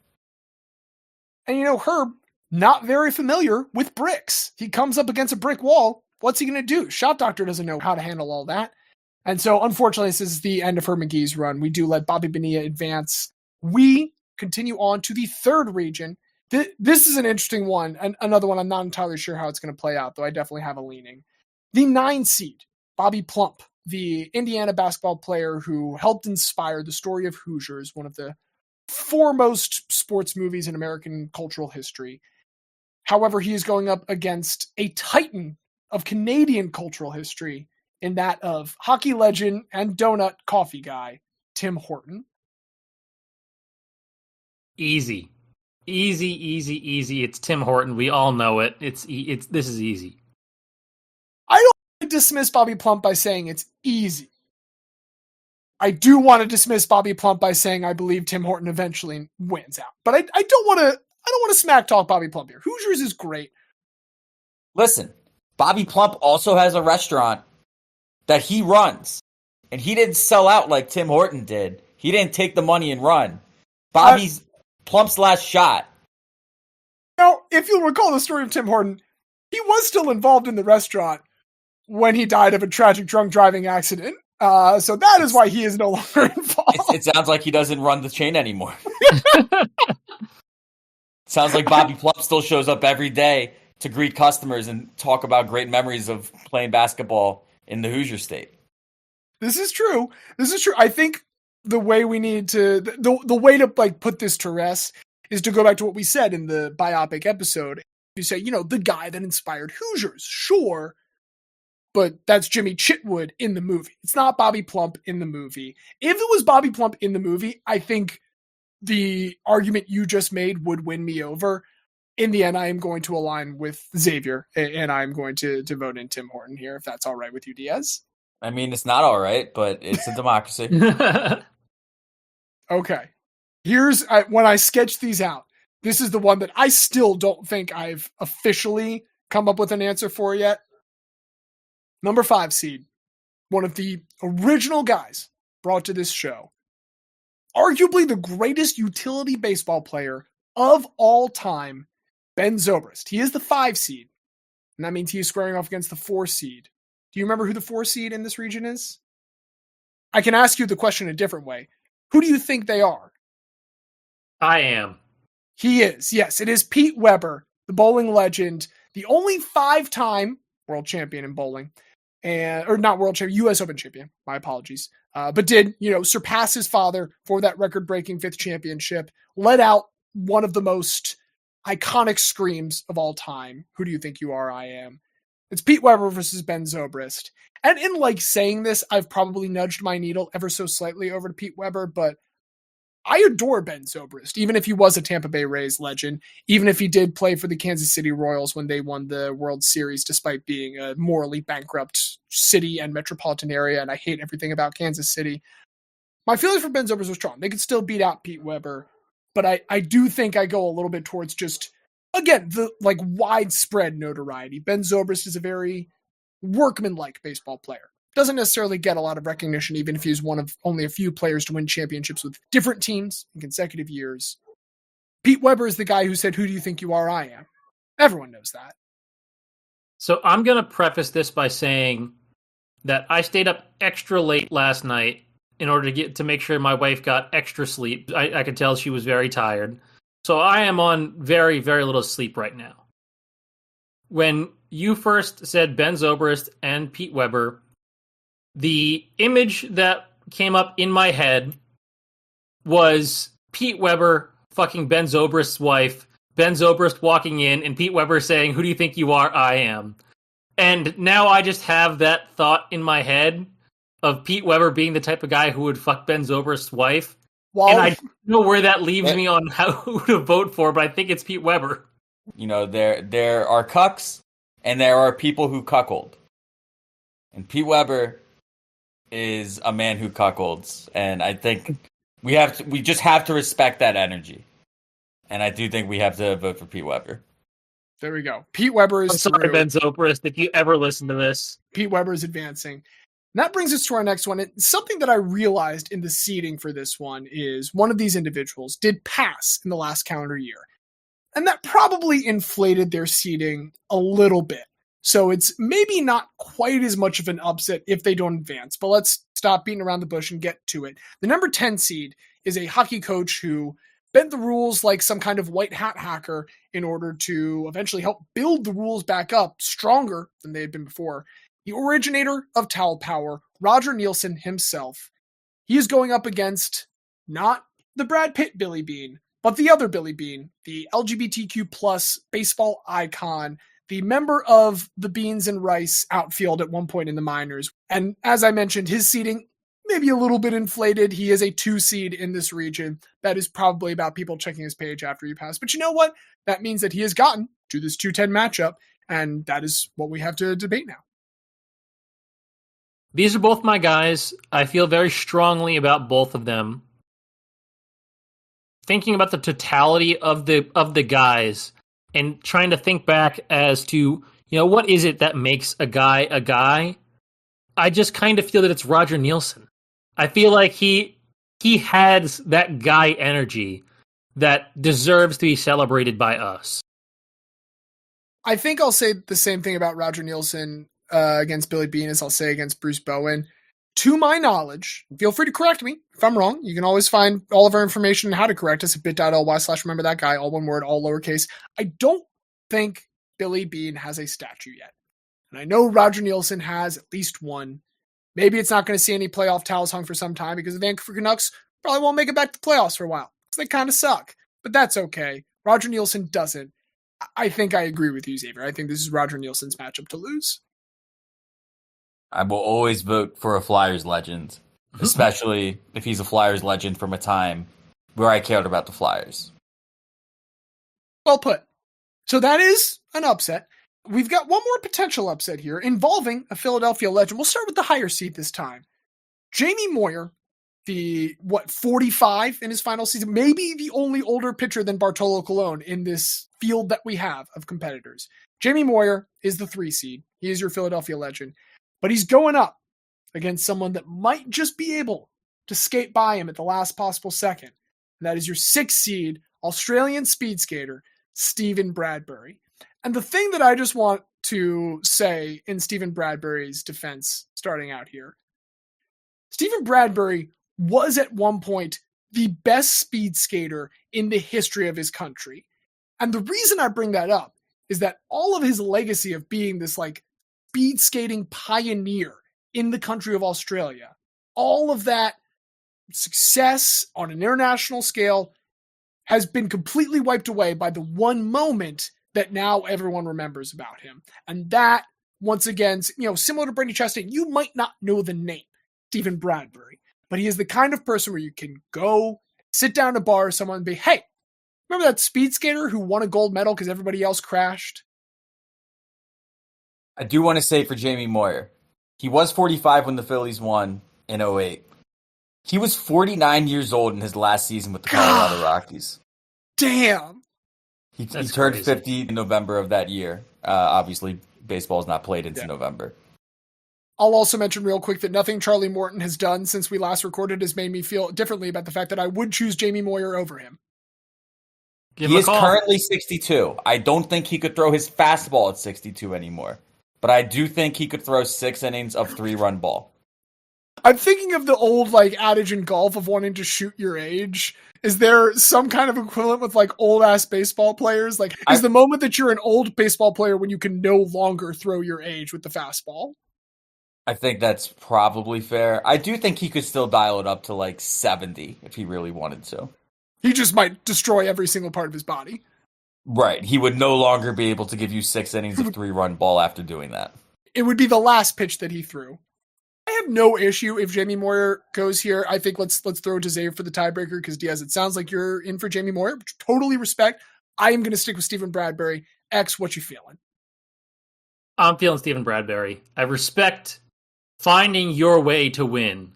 And Herb, not very familiar with bricks. He comes up against a brick wall. What's he going to do? Shot Doctor doesn't know how to handle all that. And so, unfortunately, this is the end of Herb McGee's run. We do let Bobby Bonilla advance. We continue on to the third region. This is an interesting one, and another one I'm not entirely sure how it's going to play out, though I definitely have a leaning. The 9 seed, Bobby Plump, the Indiana basketball player who helped inspire the story of Hoosiers, one of the foremost sports movies in American cultural history. However, he is going up against a titan of Canadian cultural history in that of hockey legend and donut coffee guy, Tim Horton. Easy. It's Tim Horton. We all know it. This is easy. I don't want to dismiss Bobby Plump by saying it's easy. I do want to dismiss Bobby Plump by saying I believe Tim Horton eventually wins out. But I don't want to smack talk Bobby Plump here. Hoosiers is great. Listen, Bobby Plump also has a restaurant that he runs. And he didn't sell out like Tim Horton did. He didn't take the money and run. Bobby's Plump's last shot. Now, if you'll recall the story of Tim Horton, he was still involved in the restaurant when he died of a tragic drunk driving accident. So that is why he is no longer involved. It sounds like he doesn't run the chain anymore. Sounds like Bobby Plump still shows up every day to greet customers and talk about great memories of playing basketball in the Hoosier State. This is true. I think the way we need to, the way to put this to rest is to go back to what we said in the biopic episode. You say, the guy that inspired Hoosiers, sure, but that's Jimmy Chitwood in the movie. It's not Bobby Plump in the movie. If it was Bobby Plump in the movie, I think the argument you just made would win me over. In the end, I am going to align with Xavier, and I'm going to vote in Tim Horton here, if that's all right with you, Diaz. I mean, it's not all right, but it's a democracy. Okay. When I sketched these out, this is the one that I still don't think I've officially come up with an answer for yet. Number 5 seed, one of the original guys brought to this show. Arguably the greatest utility baseball player of all time, Ben Zobrist. He is the 5 seed, and that means he is squaring off against the 4 seed. Do you remember who the 4 seed in this region is? I can ask you the question a different way. Who do you think they are? I am. He is. Yes, it is Pete Weber, the bowling legend, the only 5-time world champion in bowling, or not world champion, U.S. Open champion. My apologies. But did, surpass his father for that record-breaking 5th championship, let out one of the most iconic screams of all time. Who do you think you are? I am. It's Pete Weber versus Ben Zobrist. And in saying this, I've probably nudged my needle ever so slightly over to Pete Weber, but I adore Ben Zobrist, even if he was a Tampa Bay Rays legend, even if he did play for the Kansas City Royals when they won the World Series, despite being a morally bankrupt city and metropolitan area, and I hate everything about Kansas City. My feelings for Ben Zobrist are strong. They could still beat out Pete Weber, but I do think I go a little bit towards just, again, the widespread notoriety. Ben Zobrist is a very workmanlike baseball player. Doesn't necessarily get a lot of recognition, even if he's one of only a few players to win championships with different teams in consecutive years. Pete Weber is the guy who said, "Who do you think you are? I am." Everyone knows that. So I'm going to preface this by saying that I stayed up extra late last night in order to make sure my wife got extra sleep. I could tell she was very tired. So I am on very, very little sleep right now. When you first said Ben Zobrist and Pete Weber, the image that came up in my head was Pete Weber fucking Ben Zobrist's wife, Ben Zobrist walking in, and Pete Weber saying, "Who do you think you are? I am." And now I just have that thought in my head of Pete Weber being the type of guy who would fuck Ben Zobrist's wife. Well, and I don't know where that leaves me on who to vote for, but I think it's Pete Weber. There are cucks, and there are people who cuckold. And Pete Weber is a man who cuckolds, and I think we just have to respect that energy. And I do think we have to vote for Pete Weber. There we go. Pete Weber is I'm sorry, Ben Zobrist, if you ever listen to this. Pete Weber is advancing. And that brings us to our next one. And something that I realized in the seeding for this one is one of these individuals did pass in the last calendar year. And that probably inflated their seeding a little bit. So it's maybe not quite as much of an upset if they don't advance. But let's stop beating around the bush and get to it. The number 10 seed is a hockey coach who bent the rules like some kind of white hat hacker in order to eventually help build the rules back up stronger than they had been before. The originator of Towel Power, Roger Nielsen himself. He is going up against not the Brad Pitt Billy Bean, but the other Billy Bean, the LGBTQ plus baseball icon, the member of the Beans and Rice outfield at one point in the minors. And as I mentioned, his seeding maybe a little bit inflated. He is a 2 seed in this region. That is probably about people checking his page after he passed. But you know what? That means that he has gotten to this 2-10 matchup, and that is what we have to debate now. These are both my guys. I feel very strongly about both of them. Thinking about the totality of the guys and trying to think back as to, what is it that makes a guy a guy? I just kind of feel that it's Roger Nielsen. I feel like he has that guy energy that deserves to be celebrated by us. I think I'll say the same thing about Roger Nielsen against Billy Bean as I'll say against Bruce Bowen. To my knowledge, feel free to correct me if I'm wrong. You can always find all of our information on how to correct us at bit.ly/remember that guy, all one word, all lowercase. I don't think Billy Bean has a statue yet. And I know Roger Nielsen has at least one. Maybe it's not going to see any playoff towels hung for some time because the Vancouver Canucks probably won't make it back to the playoffs for a while because they kind of suck. But that's okay. Roger Nielsen doesn't. I think I agree with you, Xavier. I think this is Roger Nielsen's matchup to lose. I will always vote for a Flyers legend, especially if he's a Flyers legend from a time where I cared about the Flyers. Well put. So that is an upset. We've got one more potential upset here involving a Philadelphia legend. We'll start with the higher seed this time. Jamie Moyer, 45 in his final season, maybe the only older pitcher than Bartolo Colon in this field that we have of competitors. Jamie Moyer is the 3 seed. He is your Philadelphia legend. But he's going up against someone that might just be able to skate by him at the last possible second. And that is your 6 seed Australian speed skater, Stephen Bradbury. And the thing that I just want to say in Stephen Bradbury's defense starting out here, Stephen Bradbury was at one point the best speed skater in the history of his country. And the reason I bring that up is that all of his legacy of being this like speed skating pioneer in the country of Australia, all of that success on an international scale has been completely wiped away by the one moment that now everyone remembers about him. And that, once again, similar to Brady Chastain, you might not know the name, Stephen Bradbury, but he is the kind of person where you can go, sit down at a bar with someone and be, hey, remember that speed skater who won a gold medal because everybody else crashed? I do want to say for Jamie Moyer, he was 45 when the Phillies won in 2008. He was 49 years old in his last season with the Colorado Rockies. Damn. He turned 50 in November of that year. Obviously, baseball is not played into November. I'll also mention real quick that nothing Charlie Morton has done since we last recorded has made me feel differently about the fact that I would choose Jamie Moyer over him. He is currently 62. I don't think he could throw his fastball at 62 anymore. But I do think he could throw 6 innings of 3-run ball. I'm thinking of the old adage in golf of wanting to shoot your age. Is there some kind of equivalent with old ass baseball players? Is the moment that you're an old baseball player when you can no longer throw your age with the fastball? I think that's probably fair. I do think he could still dial it up to 70 if he really wanted to. He just might destroy every single part of his body. Right. He would no longer be able to give you 6 innings of 3-run ball after doing that. It would be the last pitch that he threw. I have no issue if Jamie Moyer goes here. I think let's throw it to Zave for the tiebreaker because Diaz, it sounds like you're in for Jamie Moyer, which totally respect. I am going to stick with Stephen Bradbury. X, what you feeling? I'm feeling Stephen Bradbury. I respect finding your way to win,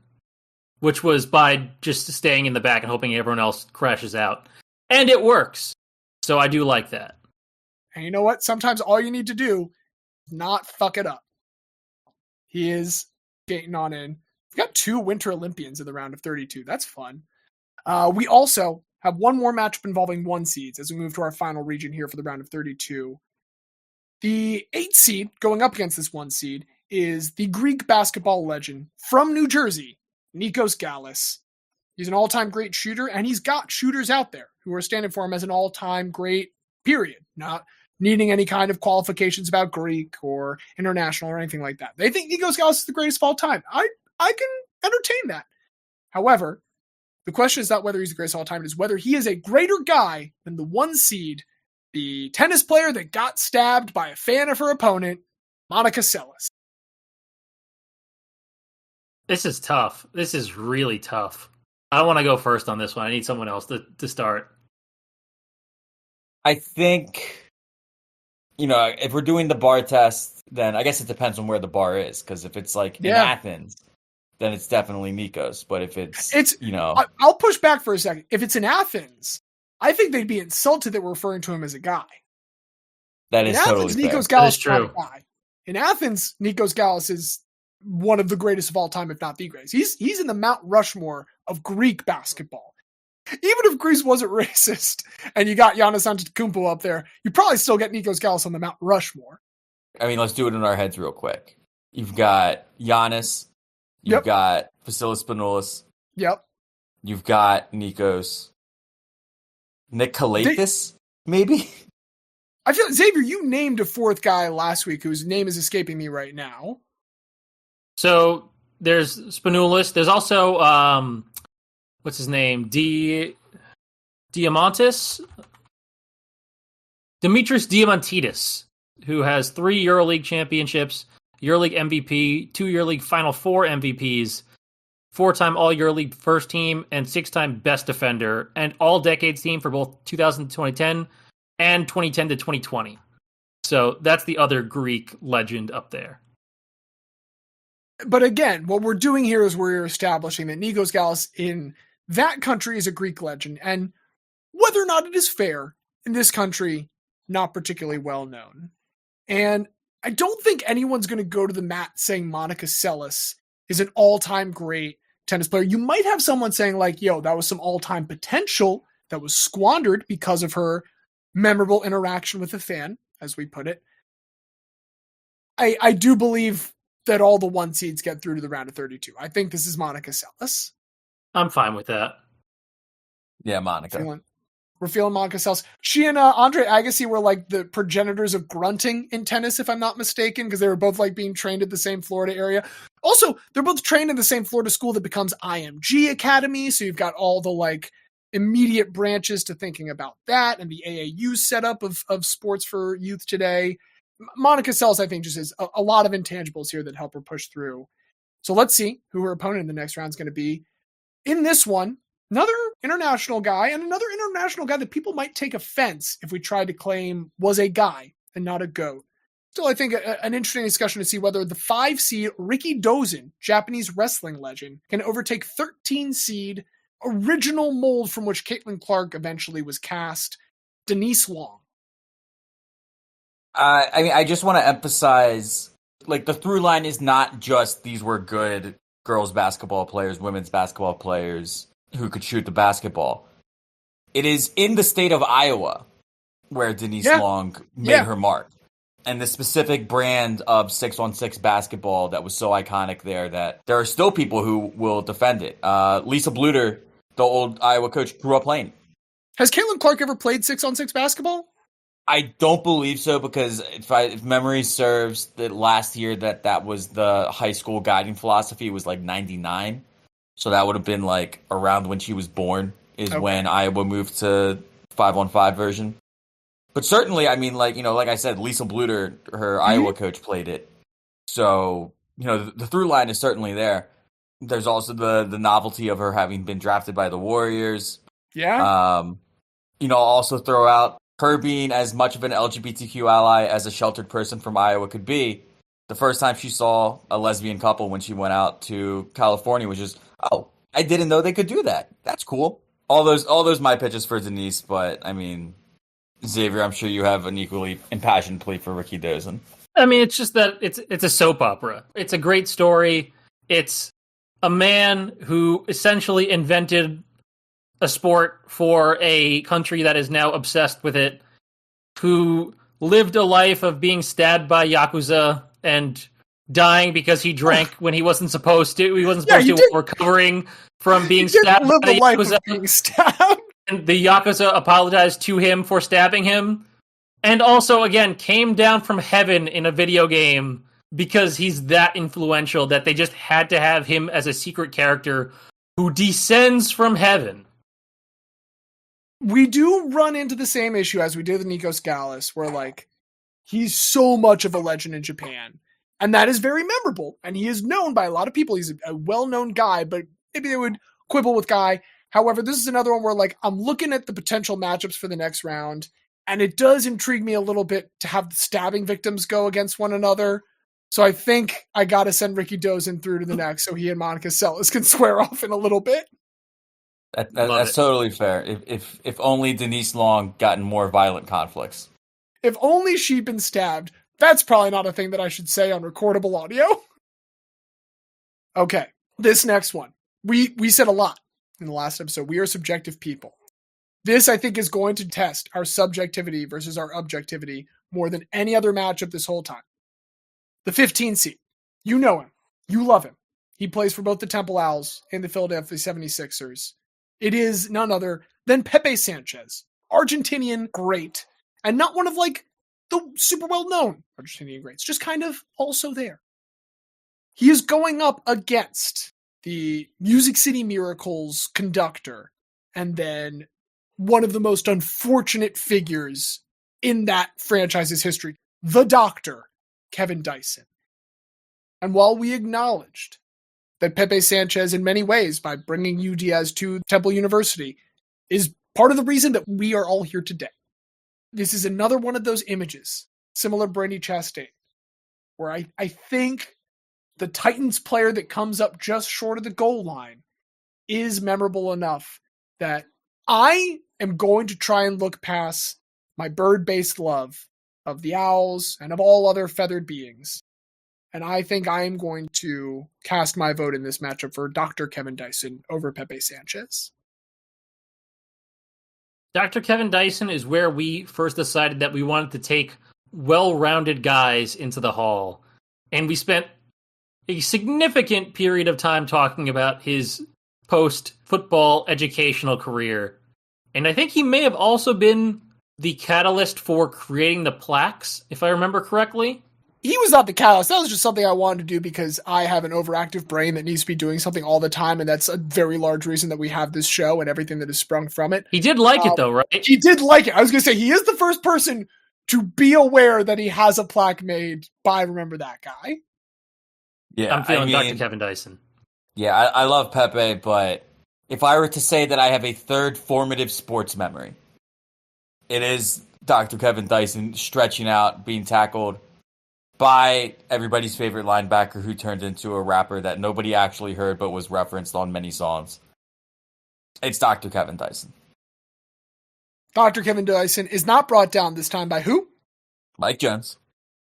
which was by just staying in the back and hoping everyone else crashes out. And it works. So I do like that. And you know what? Sometimes all you need to do is not fuck it up. He is getting on in. We've got 2 Winter Olympians in the round of 32. That's fun. We also have one more matchup involving 1 seeds as we move to our final region here for the round of 32. The 8 seed going up against this 1 seed is the Greek basketball legend from New Jersey, Nikos Gallus. He's an all-time great shooter, and he's got shooters out there who are standing for him as an all-time great, period. Not needing any kind of qualifications about Greek or international or anything like that. They think Nikos Gallus is the greatest of all time. I can entertain that. However, the question is not whether he's the greatest of all time. It is whether he is a greater guy than the 1 seed, the tennis player that got stabbed by a fan of her opponent, Monica Seles. This is tough. This is really tough. I want to go first on this one. I need someone else to start. I think, if we're doing the bar test, then I guess it depends on where the bar is. Because if it's in Athens, then it's definitely Nikos. But if it's I'll push back for a second. If it's in Athens, I think they'd be insulted that we're referring to him as a guy. That is totally fair. Nikos Gallus is not a guy. In Athens, Nikos Gallus is one of the greatest of all time, if not the greatest. He's in the Mount Rushmore of Greek basketball. Even if Greece wasn't racist and you got Giannis Antetokounmpo up there, you probably still get Nikos Gallus on the Mount Rushmore. I mean, let's do it in our heads real quick. You've got Giannis. You've got Vasilis Spanoulis. Yep. You've got Nikos. Nick Kalaitis, maybe? I feel like, Xavier, you named a 4th guy last week whose name is escaping me right now. So there's Spanoulis. There's also, what's his name? Diamantis? Dimitris Diamantidis, who has 3 EuroLeague championships, EuroLeague MVP, 2 EuroLeague Final Four MVPs, 4-time All-EuroLeague first team, and 6-time best defender, and all-decades team for both 2010 and 2010 to 2020. So that's the other Greek legend up there. But again, what we're doing here is we're establishing that Nikos Gallus in that country is a Greek legend, and whether or not it is fair, in this country, not particularly well known. And I don't think anyone's going to go to the mat saying Monica Seles is an all-time great tennis player. You might have someone saying like, yo, that was some all-time potential that was squandered because of her memorable interaction with a fan, as we put it. I do believe that all the 1 seeds get through to the round of 32. I think this is Monica Seles. I'm fine with that. Yeah, Monica. We're feeling Monica Seles. She and Andre Agassi were like the progenitors of grunting in tennis, if I'm not mistaken, because they were both like being trained at the same Florida area. Also, they're both trained in the same Florida school that becomes IMG Academy, so you've got all the like immediate branches to thinking about that and the AAU setup of sports for youth today. Monica Seles, I think, just has a lot of intangibles here that help her push through. So let's see who her opponent in the next round is going to be. In this one, another international guy, and another international guy that people might take offense if we tried to claim was a guy and not a goat. Still, I think an interesting discussion to see whether the 5 seed Ricky Dozen, Japanese wrestling legend, can overtake 13 seed original mold from which Caitlin Clark eventually was cast, Denise Long. I mean, I just want to emphasize, like, the through line is not just these were good girls basketball players, women's basketball players who could shoot the basketball. It is in the state of Iowa where Denise Long made her mark. And the specific brand of 6-on-6 basketball that was so iconic there that there are still people who will defend it. Lisa Bluter, the old Iowa coach, grew up playing. Has Caitlin Clark ever played 6-on-6 basketball? I don't believe so, because if memory serves, that last year that was the high school guiding philosophy was like 99. So that would have been like around when she was born is when Iowa moved to 5-on-5 version. But certainly, I mean, like, you know, like I said, Lisa Bluter, her Iowa coach, played it. So, you know, the through line is certainly there. There's also the novelty of her having been drafted by the Warriors. Yeah. You know, I'll also throw out her being as much of an LGBTQ ally as a sheltered person from Iowa could be. The first time she saw a lesbian couple when she went out to California was just, oh, I didn't know they could do that. That's cool. All those my pitches for Denise, but I mean, Xavier, I'm sure you have an equally impassioned plea for Ricky Dozen. I mean, it's just that it's a soap opera. It's a great story. It's a man who essentially invented a sport for a country that is now obsessed with it, who lived a life of being stabbed by Yakuza and dying because he drank when he wasn't supposed to. He wasn't supposed to, recovering from being stabbed by the Yakuza. Being stabbed. And the Yakuza apologized to him for stabbing him. And also, again, came down from heaven in a video game because he's that influential that they just had to have him as a secret character who descends from heaven. We do run into the same issue as we did with Nikos Gallus, where, like, he's so much of a legend in Japan. And that is very memorable. And he is known by a lot of people. He's a well-known guy, but maybe they would quibble with Guy. However, this is another one where, like, I'm looking at the potential matchups for the next round, and it does intrigue me a little bit to have the stabbing victims go against one another. So I think I got to send Ricky Dozen through to the next so he and Monica Seles can square off in a little bit. That's totally fair. If only Denise Long got in more violent conflicts. If only she'd been stabbed. That's probably not a thing that I should say on recordable audio. Okay, this next one. We said a lot in the last episode. We are subjective people. This, I think, is going to test our subjectivity versus our objectivity more than any other matchup this whole time. The 15 seed. You know him. You love him. He plays for both the Temple Owls and the Philadelphia 76ers. It is none other than Pepe Sanchez, Argentinian great, and not one of, like, the super well-known Argentinian greats, just kind of also there. He is going up against the Music City Miracles conductor, and then one of the most unfortunate figures in that franchise's history, the Doctor, Kevin Dyson. And while we acknowledged that Pepe Sanchez, in many ways, by bringing U. Diaz to Temple University, is part of the reason that we are all here today. This is another one of those images similar Brady Chastain, where I think the Titans player that comes up just short of the goal line is memorable enough that I am going to try and look past my bird-based love of the owls and of all other feathered beings. And I think I am going to cast my vote in this matchup for Dr. Kevin Dyson over Pepe Sanchez. Dr. Kevin Dyson is where we first decided that we wanted to take well-rounded guys into the Hall. And we spent a significant period of time talking about his post-football educational career. And I think he may have also been the catalyst for creating the plaques, if I remember correctly. He was not the catalyst. That was just something I wanted to do because I have an overactive brain that needs to be doing something all the time, and that's a very large reason that we have this show and everything that has sprung from it. He did like it, though, right? He did like it. I was going to say, he is the first person to be aware that he has a plaque made by Remember That Guy. Yeah, I'm feeling Dr. Kevin Dyson. Yeah, I love Pepe, but if I were to say that I have a third formative sports memory, it is Dr. Kevin Dyson stretching out, being tackled by everybody's favorite linebacker who turned into a rapper that nobody actually heard but was referenced on many songs. It's Dr. Kevin Dyson. Dr. Kevin Dyson is not brought down this time by who? Mike Jones.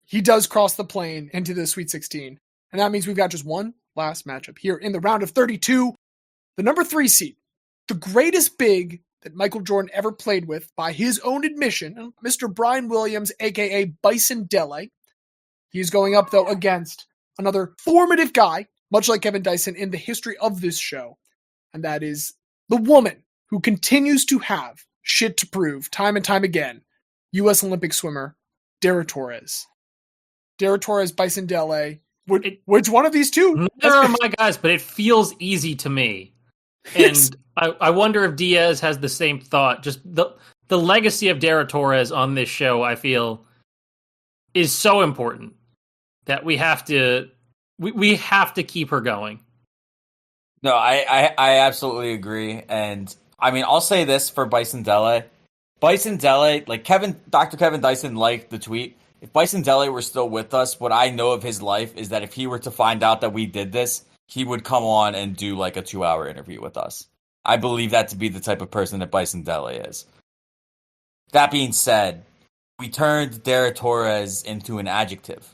He does cross the plane into the Sweet 16. And that means we've got just one last matchup here in the round of 32. The number 3 seed, the greatest big that Michael Jordan ever played with by his own admission, Mr. Brian Williams, a.k.a. Bison Dele. He's going up, though, against another formative guy, much like Kevin Dyson, in the history of this show. And that is the woman who continues to have shit to prove time and time again, U.S. Olympic swimmer, Dara Torres. Dara Torres, Bison Dele. Which one of these two? Neither are my guys, but it feels easy to me. And I wonder if Diaz has the same thought. Just the legacy of Dara Torres on this show, I feel, is so important that we have to keep her going. No, I absolutely agree. And I mean, I'll say this for Bison Dele. Bison Dele, like Dr. Kevin Dyson liked the tweet. If Bison Dele were still with us, what I know of his life is that if he were to find out that we did this, he would come on and do like a 2-hour interview with us. I believe that to be the type of person that Bison Dele is. That being said, we turned Dara Torres into an adjective.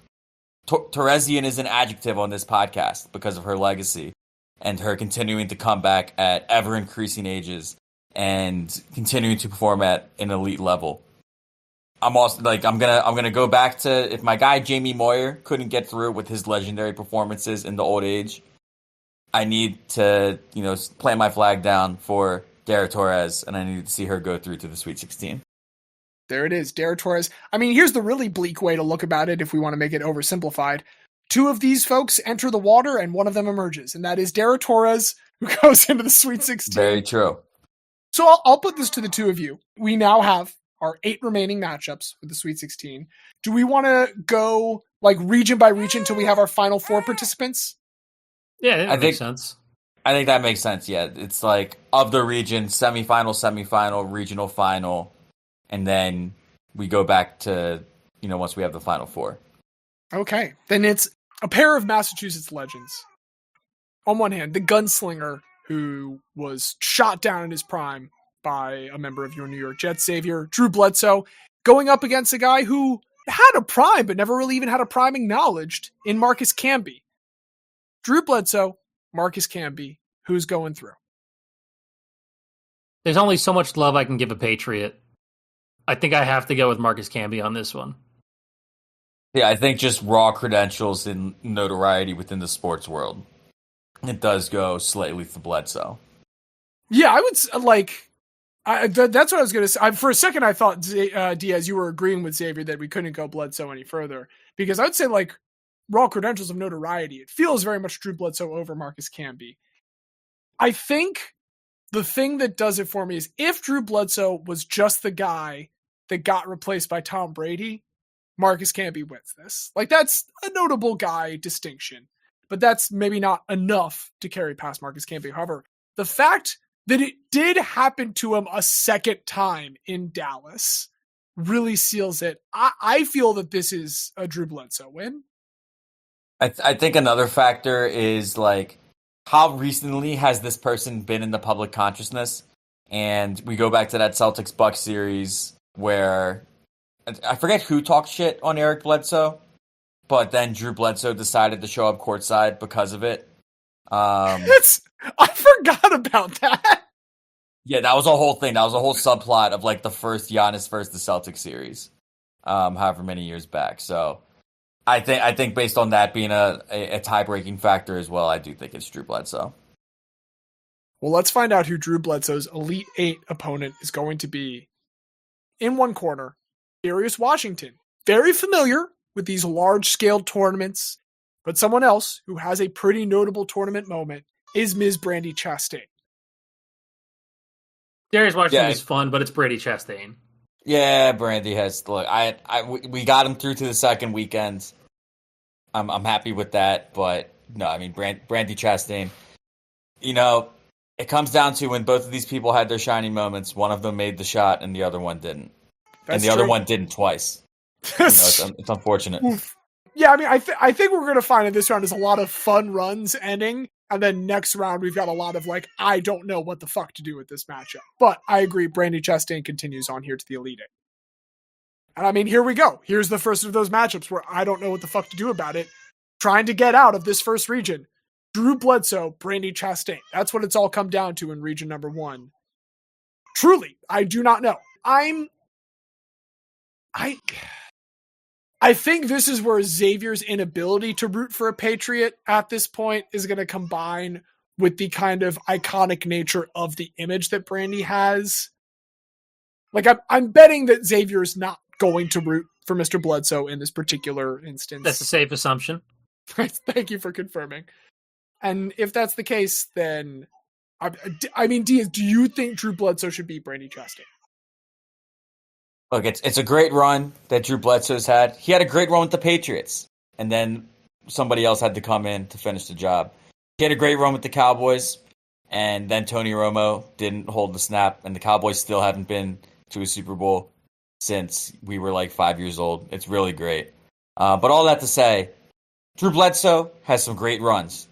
Torresian is an adjective on this podcast because of her legacy and her continuing to come back at ever-increasing ages and continuing to perform at an elite level. I'm also I'm gonna go back to if my guy Jamie Moyer couldn't get through with his legendary performances in the old age, I need to plant my flag down for Dara Torres, and I need to see her go through to the Sweet 16. There it is, Dara Torres. I mean, here's the really bleak way to look about it if we want to make it oversimplified. 2 of these folks enter the water, and one of them emerges, and that is Dara Torres, who goes into the Sweet 16. Very true. So I'll put this to the 2 of you. We now have our 8 remaining matchups with the Sweet 16. Do we want to go like region by region until we have our final 4 participants? Yeah, that makes sense. I think that makes sense, yeah. It's like of the region, semifinal, regional final, and then we go back to, once we have the final 4. Okay. Then it's a pair of Massachusetts legends. On one hand, the gunslinger who was shot down in his prime by a member of your New York Jets savior, Drew Bledsoe, going up against a guy who had a prime, but never really even had a prime acknowledged in Marcus Camby. Drew Bledsoe, Marcus Camby, who's going through? There's only so much love I can give a Patriot. I think I have to go with Marcus Camby on this one. Yeah, I think just raw credentials and notoriety within the sports world. It does go slightly to Bledsoe. Yeah, I would that's what I was going to say. For a second, I thought, Diaz, you were agreeing with Xavier that we couldn't go Bledsoe any further. Because I would say, raw credentials of notoriety, it feels very much Drew Bledsoe over Marcus Camby. I think the thing that does it for me is if Drew Bledsoe was just the guy that got replaced by Tom Brady, Marcus Camby wins this. That's a notable guy distinction. But that's maybe not enough to carry past Marcus Camby. However, the fact that it did happen to him a second time in Dallas really seals it. I feel that this is a Drew Bledsoe win. I think another factor is like how recently has this person been in the public consciousness? And we go back to that Celtics Bucks series where I forget who talked shit on Eric Bledsoe, but then Drew Bledsoe decided to show up courtside because of it. I forgot about that. Yeah, that was a whole thing. That was a whole subplot of like the first Giannis versus the Celtics series, however many years back. So I think based on that being a tie-breaking factor as well, I do think it's Drew Bledsoe. Well, let's find out who Drew Bledsoe's Elite Eight opponent is going to be. In one corner, Darius Washington. Very familiar with these large-scale tournaments, but someone else who has a pretty notable tournament moment is Ms. Brandy Chastain. Darius Washington is fun, but it's Brady Chastain. Yeah, Brandy has. Look, we got him through to the second weekend. I'm happy with that, but no, I mean Brandy Chastain. You know, it comes down to when both of these people had their shining moments. One of them made the shot, and the other one didn't. That's and the other one didn't twice. You know, it's unfortunate. Oof. Yeah, I mean, I think we're going to find in this round is a lot of fun runs ending, and then next round we've got a lot of like, I don't know what the fuck to do with this matchup. But I agree, Brandy Chastain continues on here to the Elite Eight. And I mean, here we go. Here's the first of those matchups where I don't know what the fuck to do about it. Trying to get out of this first region. Drew Bledsoe, Brandy Chastain. That's what it's all come down to in region number 1. Truly, I do not know. I think this is where Xavier's inability to root for a Patriot at this point is going to combine with the kind of iconic nature of the image that Brandy has. Like, I'm betting that Xavier is not going to root for Mr. Bledsoe in this particular instance. That's a safe assumption. Thank you for confirming. And if that's the case, then I mean, Diaz, do you think Drew Bledsoe should beat Brandy Chastain? Look, it's a great run that Drew Bledsoe's had. He had a great run with the Patriots, and then somebody else had to come in to finish the job. He had a great run with the Cowboys, and then Tony Romo didn't hold the snap, and the Cowboys still haven't been to a Super Bowl since we were like 5 years old. It's really great. But all that to say, Drew Bledsoe has some great runs.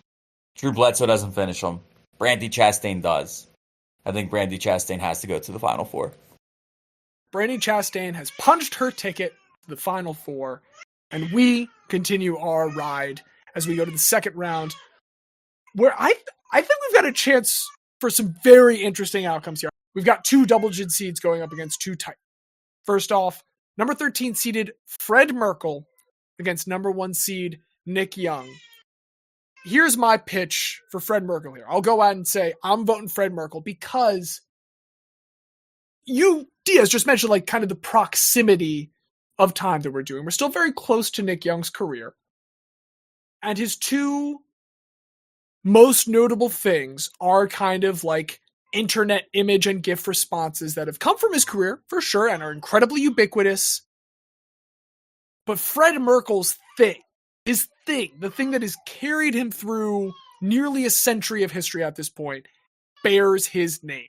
Drew Bledsoe doesn't finish them. Brandy Chastain does. I think Brandy Chastain has to go to the Final Four. Brandy Chastain has punched her ticket to the Final Four, and we continue our ride as we go to the second round, where I think we've got a chance for some very interesting outcomes here. We've got 2 double-digit seeds going up against 2 Titans. First off, number 13 seeded Fred Merkel against number 1 seed Nick Young. Here's my pitch for Fred Merkel here. I'll go out and say I'm voting Fred Merkel because you, Diaz, just mentioned like kind of the proximity of time that we're doing. We're still very close to Nick Young's career. And his 2 most notable things are kind of like internet image and GIF responses that have come from his career, for sure, and are incredibly ubiquitous. But Fred Merkel's thing, the thing that has carried him through nearly a century of history at this point, bears his name.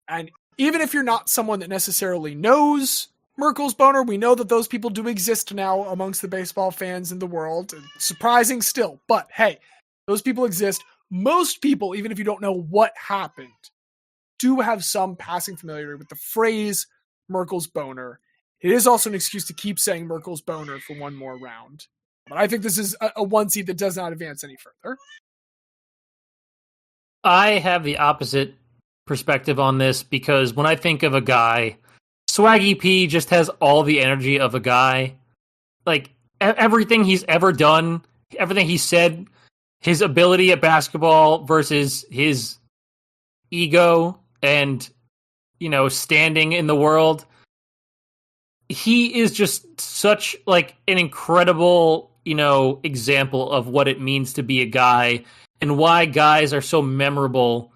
And even if you're not someone that necessarily knows Merkel's boner, we know that those people do exist now amongst the baseball fans in the world. Surprising still, but hey, those people exist. Most people, even if you don't know what happened, do have some passing familiarity with the phrase Merkel's boner. It is also an excuse to keep saying Merkel's boner for one more round. But I think this is a 1 seed that does not advance any further. I have the opposite perspective on this because when I think of a guy, Swaggy P just has all the energy of a guy. Like, everything he's ever done, everything he said, his ability at basketball versus his ego and, you know, standing in the world. He is just such like an incredible, you know, example of what it means to be a guy and why guys are so memorable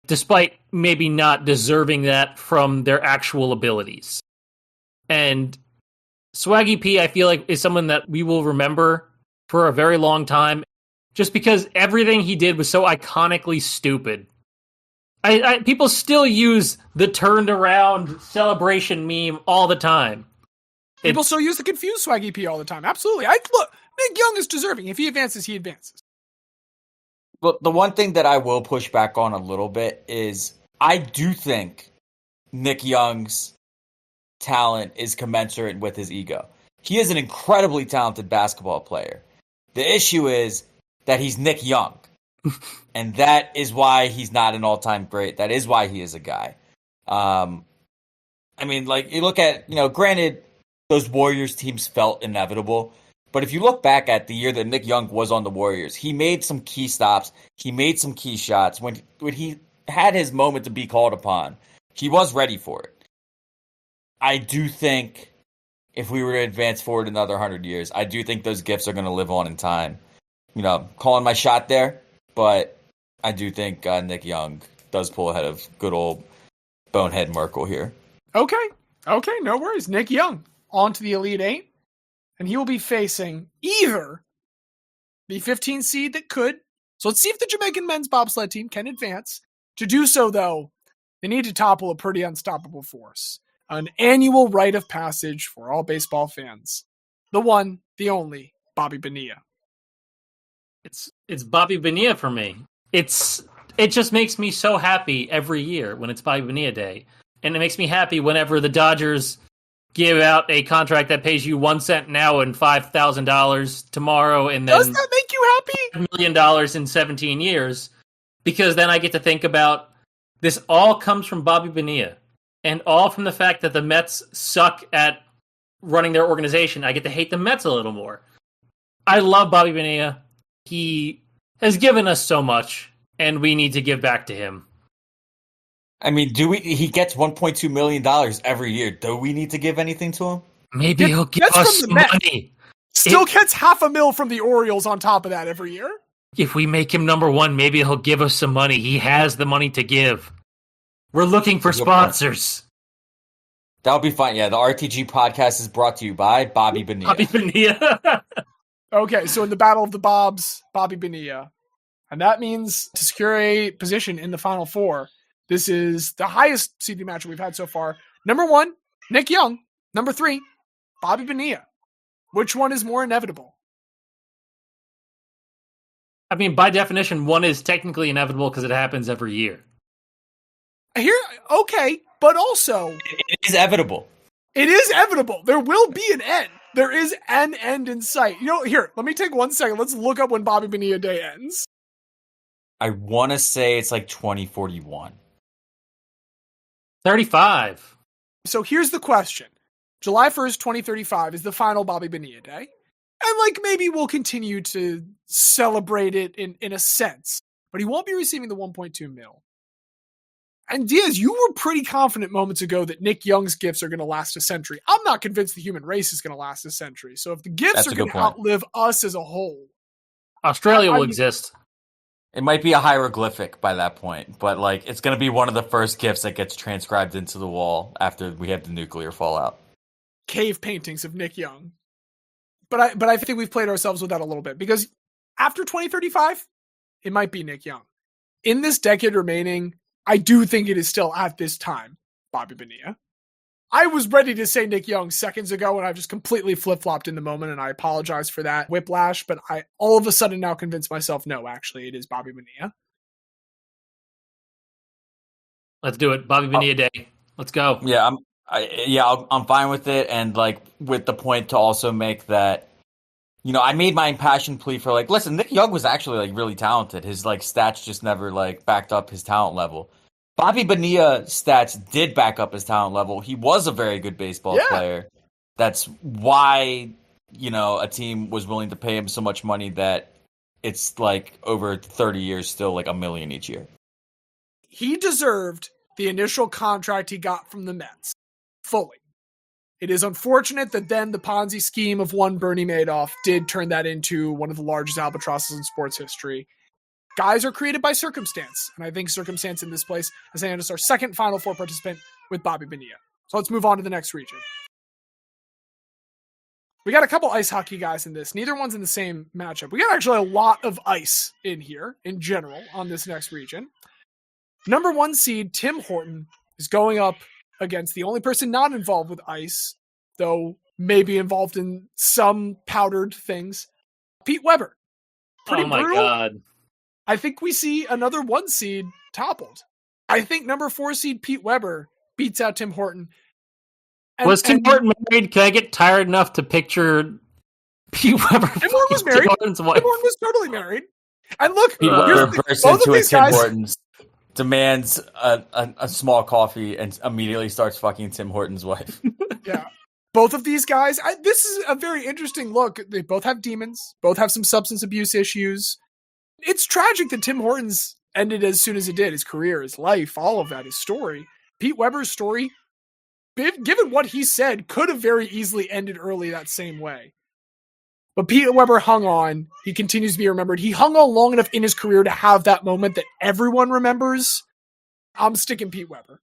despite maybe not deserving that from their actual abilities. And Swaggy P, I feel like, is someone that we will remember for a very long time just because everything he did was so iconically stupid. People still use the turned around celebration meme all the time. People still use the confused swag EP all the time. Absolutely. Look, Nick Young is deserving. If he advances, he advances. But the one thing that I will push back on a little bit is I do think Nick Young's talent is commensurate with his ego. He is an incredibly talented basketball player. The issue is that he's Nick Young. And that is why he's not an all-time great. That is why he is a guy. I mean, like, you look at, granted, those Warriors teams felt inevitable. But if you look back at the year that Nick Young was on the Warriors, he made some key stops. He made some key shots. When he had his moment to be called upon, he was ready for it. I do think if we were to advance forward another 100 years, I do think those gifts are going to live on in time. Calling my shot there, but I do think Nick Young does pull ahead of good old Bonehead Merkle here. Okay, no worries. Nick Young on to the Elite Eight, and he will be facing either the 15 seed that could. So let's see if the Jamaican men's bobsled team can advance. To do so, though, they need to topple a pretty unstoppable force. An annual rite of passage for all baseball fans. The one, the only, Bobby Bonilla. It's Bobby Bonilla for me. It just makes me so happy every year when it's Bobby Bonilla Day. And it makes me happy whenever the Dodgers give out a contract that pays you 1 cent now and $5,000 tomorrow, and then does that make you happy? $1 million in 17 years. Because then I get to think about this all comes from Bobby Bonilla. And all from the fact that the Mets suck at running their organization. I get to hate the Mets a little more. I love Bobby Bonilla. He has given us so much, and we need to give back to him. I mean, he gets $1.2 million every year. Do we need to give anything to him? Maybe he'll give us some money. Still gets $500,000 from the Orioles on top of that every year. If we make him number one, maybe he'll give us some money. He has the money to give. We're looking for sponsors. That would be fine. Yeah, the RTG podcast is brought to you by Bobby Bonilla. Bobby Bonilla. Okay, so in the Battle of the Bobs, Bobby Bonilla. And that means to secure a position in the Final Four, this is the highest seeding matchup we've had so far. Number 1, Nick Young. Number 3, Bobby Bonilla. Which one is more inevitable? I mean, by definition, one is technically inevitable because it happens every year. Okay, but also... It is inevitable. It is inevitable. There will be an end. There is an end in sight. Here, let me take 1 second. Let's look up when Bobby Bonilla Day ends. I want to say it's like 2041. 35. So here's the question. July 1st, 2035 is the final Bobby Bonilla Day. And maybe we'll continue to celebrate it in a sense. But he won't be receiving the 1.2 mil. And Diaz, you were pretty confident moments ago that Nick Young's gifts are going to last a century. I'm not convinced the human race is going to last a century. So if the gifts are going to outlive us as a whole, Australia will exist. It might be a hieroglyphic by that point, but it's going to be one of the first gifts that gets transcribed into the wall after we have the nuclear fallout. Cave paintings of Nick Young. But I think we've played ourselves with that a little bit because after 2035, it might be Nick Young. In this decade remaining, I do think it is still at this time Bobby Bonilla. I was ready to say Nick Young seconds ago, and I've just completely flip-flopped in the moment, and I apologize for that whiplash, but I all of a sudden now convinced myself, no, actually, it is Bobby Bonilla. Let's do it. Bobby Bonilla Day. Let's go. Yeah, I'm fine with it, and with the point to also make that, I made my impassioned plea for listen, Nick Young was actually really talented. His stats just never backed up his talent level. Bobby Bonilla stats did back up his talent level. He was a very good baseball player. That's why, a team was willing to pay him so much money that it's over 30 years still $1 million each year. He deserved the initial contract he got from the Mets. Fully. It is unfortunate that then the Ponzi scheme of one Bernie Madoff did turn that into one of the largest albatrosses in sports history. Guys are created by circumstance, and I think circumstance in this place has landed us our second Final Four participant with Bobby Bonilla. So let's move on to the next region. We got a couple ice hockey guys in this. Neither one's in the same matchup. We got actually a lot of ice in here, in general, on this next region. Number 1 seed, Tim Horton, is going up against the only person not involved with ice, though maybe involved in some powdered things. Pete Weber. Pretty brutal. God. I think we see another 1 seed toppled. I think number 4 seed Pete Weber beats out Tim Horton. Was Tim Horton married? Can I get tired enough to picture Pete Weber? Tim Horton was married. Tim Horton was totally married. And look, Pete Weber bursts into a Tim Hortons, demands a small coffee, and immediately starts fucking Tim Horton's wife. Yeah. Both of these guys, this is a very interesting look. They both have demons, both have some substance abuse issues. It's tragic that Tim Hortons ended as soon as it did. His career, his life, all of that, his story. Pete Weber's story, given what he said, could have very easily ended early that same way. But Pete Weber hung on. He continues to be remembered. He hung on long enough in his career to have that moment that everyone remembers. I'm sticking Pete Weber.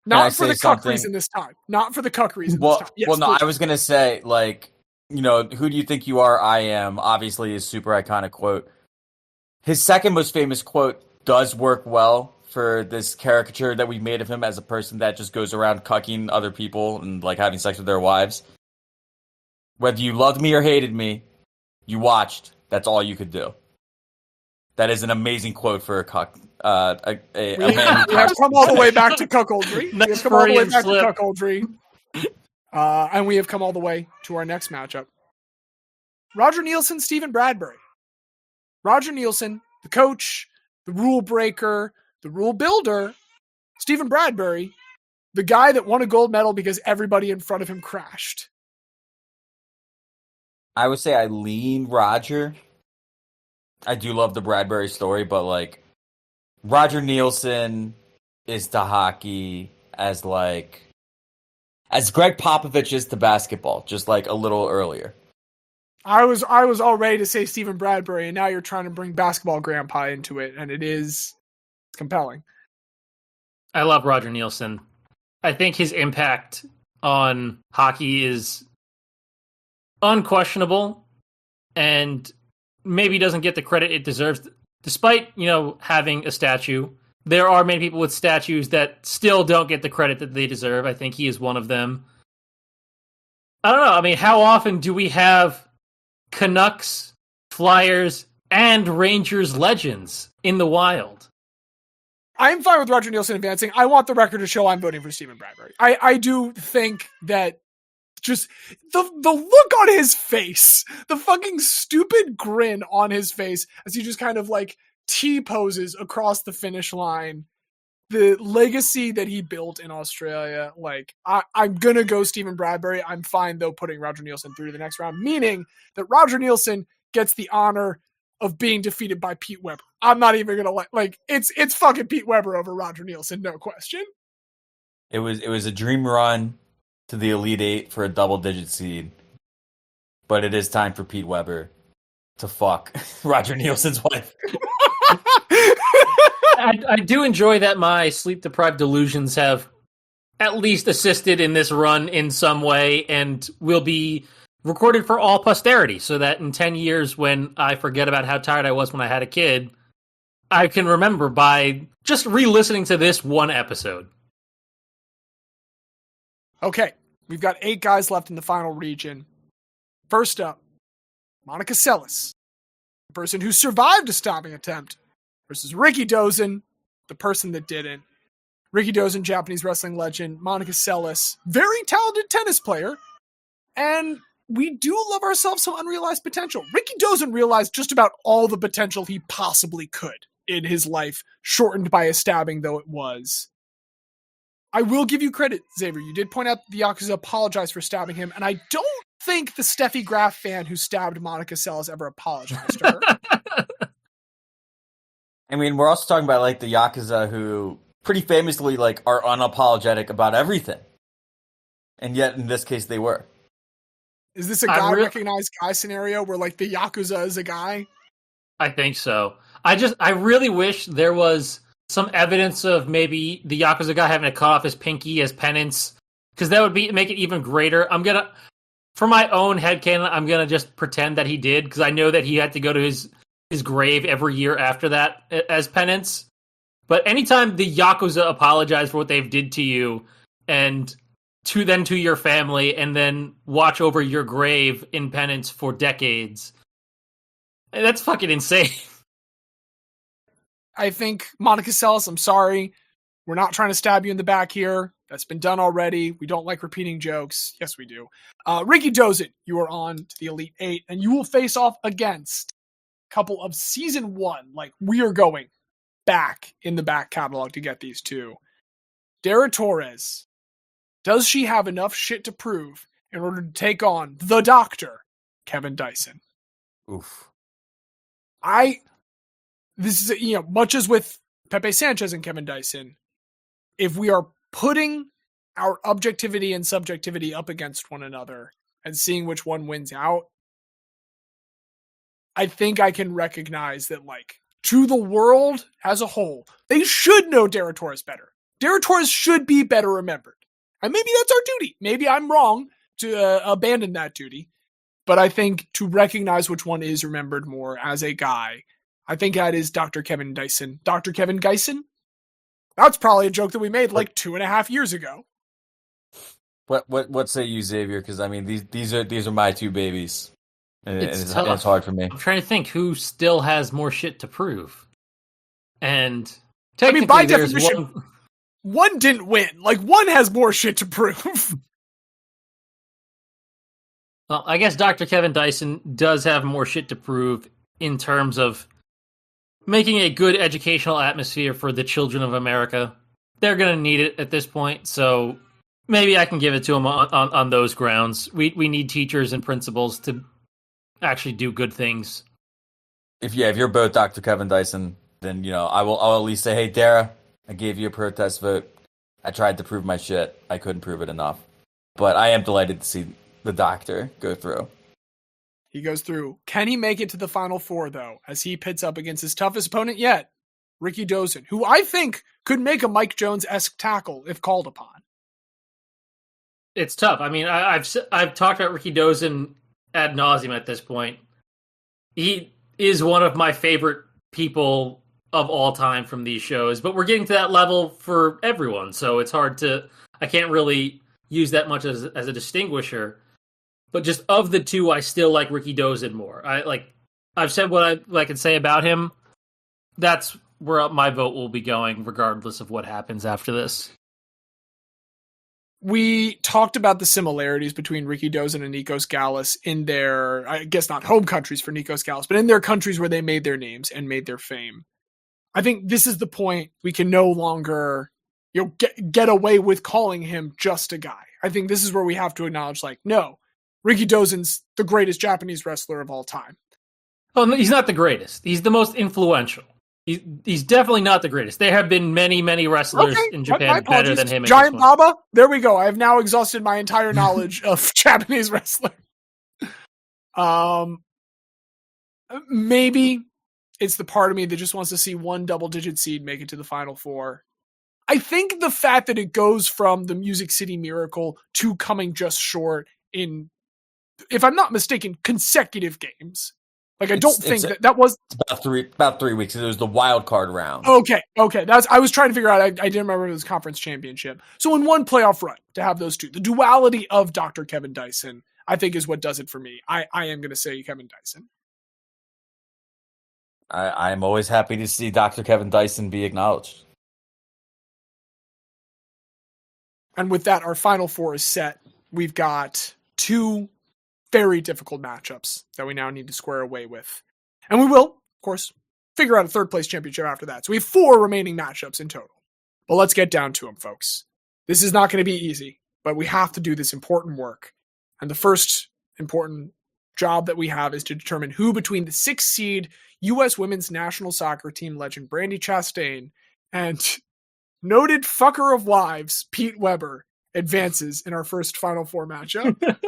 Not for the cuck reason this time. Not for the cuck reason this time. Yes, no, I was going to say, who do you think you are? I am. Obviously, his super iconic quote. His second most famous quote does work well for this caricature that we made of him as a person that just goes around cucking other people and having sex with their wives. Whether you loved me or hated me, you watched. That's all you could do. That is an amazing quote for a cuck. We have come all the way back to cuckoldry. And we have come all the way to our next matchup. Roger Nielsen, Stephen Bradbury. Roger Nielsen, the coach, the rule breaker, the rule builder. Stephen Bradbury, the guy that won a gold medal because everybody in front of him crashed. I would say I lean Roger. I do love the Bradbury story, but Roger Nielsen is to hockey as Greg Popovich is to basketball, just a little earlier. I was all ready to say Stephen Bradbury, and now you're trying to bring basketball grandpa into it, and it's compelling. I love Roger Nielsen. I think his impact on hockey is unquestionable, and maybe doesn't get the credit it deserves. Despite, having a statue, there are many people with statues that still don't get the credit that they deserve. I think he is one of them. I don't know. I mean, how often do we have Canucks, Flyers, and Rangers legends in the wild? I'm fine with Roger Nielsen advancing. I want the record to show I'm voting for Stephen Bradbury. I do think that just the look on his face, the fucking stupid grin on his face as he just kind of T-poses across the finish line, the legacy that he built in Australia. I'm going to go Stephen Bradbury. I'm fine, though, putting Roger Nielsen through to the next round, meaning that Roger Nielsen gets the honor of being defeated by Pete Weber. I'm not even going to it's fucking Pete Weber over Roger Nielsen, no question. It was a dream run to the Elite Eight for a double-digit seed, but it is time for Pete Weber to fuck Roger Nielsen's wife. I do enjoy that my sleep-deprived delusions have at least assisted in this run in some way, and will be recorded for all posterity, so that in 10 years, when I forget about how tired I was when I had a kid, I can remember by just re-listening to this one episode. Okay, we've got 8 guys left in the final region. First up, Monica Seles, the person who survived a stopping attempt, versus Ricky Dozen, the person that didn't. Ricky Dozen, Japanese wrestling legend. Monica Seles, very talented tennis player. And we do love ourselves some unrealized potential. Ricky Dozen realized just about all the potential he possibly could in his life, shortened by a stabbing though it was. I will give you credit, Xavier. You did point out the Yakuza apologized for stabbing him, and I don't think the Steffi Graf fan who stabbed Monica Seles ever apologized to her. I mean, we're also talking about the Yakuza who pretty famously are unapologetic about everything. And yet in this case they were. Is this a guy recognized guy scenario where the Yakuza is a guy? I think so. I really wish there was some evidence of maybe the Yakuza guy having to cut off his pinky as penance, because that would make it even greater. For my own headcanon, I'm gonna just pretend that he did, because I know that he had to go to his grave every year after that as penance. But anytime the Yakuza apologize for what they've did to you, and to your family and then watch over your grave in penance for decades. That's fucking insane. I think, Monica Seles, I'm sorry. We're not trying to stab you in the back here. That's been done already. We don't like repeating jokes. Yes, we do. Ricky Dozan, you are on to the Elite Eight, and you will face off against a couple of Season 1. Like, we are going back in the back catalog to get these two. Dara Torres, does she have enough shit to prove in order to take on the Doctor, Kevin Dyson? Oof. This is, much as with Pepe Sanchez and Kevin Dyson, if we are putting our objectivity and subjectivity up against one another and seeing which one wins out, I think I can recognize that, like, to the world as a whole, they should know Dara Torres better. Dara Torres should be better remembered. And maybe that's our duty. Maybe I'm wrong to abandon that duty. But I think to recognize which one is remembered more as a guy, I think that is Dr. Kevin Dyson. Dr. Kevin Dyson? That's probably a joke that we made like 2.5 years ago. What say you, Xavier? Because I mean, these are my two babies, and it's hard for me. I'm trying to think who still has more shit to prove. And technically, by there's definition, one didn't win. Like, one has more shit to prove. Well, I guess Dr. Kevin Dyson does have more shit to prove in terms of making a good educational atmosphere for the children of America. They're going to need it at this point, so maybe I can give it to them on those grounds. We need teachers and principals to actually do good things. If you're both Dr. Kevin Dyson, then I'll at least say, hey, Dara, I gave you a protest vote. I tried to prove my shit. I couldn't prove it enough. But I am delighted to see the Doctor go through. He goes through. Can he make it to the Final Four, though, as he pits up against his toughest opponent yet, Ricky Dozan, who I think could make a Mike Jones-esque tackle if called upon? It's tough. I mean, I've talked about Ricky Dozan ad nauseum at this point. He is one of my favorite people of all time from these shows, but we're getting to that level for everyone, so it's hard to... I can't really use that much as a distinguisher. But just of the two, I still like Ricky Dozan more. I've said what I can say about him. That's where my vote will be going, regardless of what happens after this. We talked about the similarities between Ricky Dozan and Nikos Gallus in their, I guess not home countries for Nikos Gallus, but in their countries where they made their names and made their fame. I think this is the point we can no longer get away with calling him just a guy. I think this is where we have to acknowledge, no, Ricky Dozan's the greatest Japanese wrestler of all time. Oh, no, he's not the greatest. He's the most influential. He's definitely not the greatest. There have been many, many wrestlers in Japan better than him. Giant Baba? There we go. I have now exhausted my entire knowledge of Japanese wrestling. Maybe it's the part of me that just wants to see one double-digit seed make it to the Final Four. I think the fact that it goes from the Music City Miracle to coming just short in, if I'm not mistaken, consecutive games. I don't think that was about 3 weeks. It was the wild card round. Okay. I was trying to figure out. I didn't remember if it was conference championship. So in one playoff run to have those two, the duality of Dr. Kevin Dyson, I think, is what does it for me. I am going to say Kevin Dyson. I'm always happy to see Dr. Kevin Dyson be acknowledged. And with that, our Final Four is set. We've got two very difficult matchups that we now need to square away with. And we will, of course, figure out a third place championship after that. So we have 4 remaining matchups in total. But let's get down to them, folks. This is not going to be easy, but we have to do this important work. And the first important job that we have is to determine who between the 6th seed U.S. women's national soccer team legend Brandi Chastain and noted fucker of wives Pete Weber advances in our first Final Four matchup.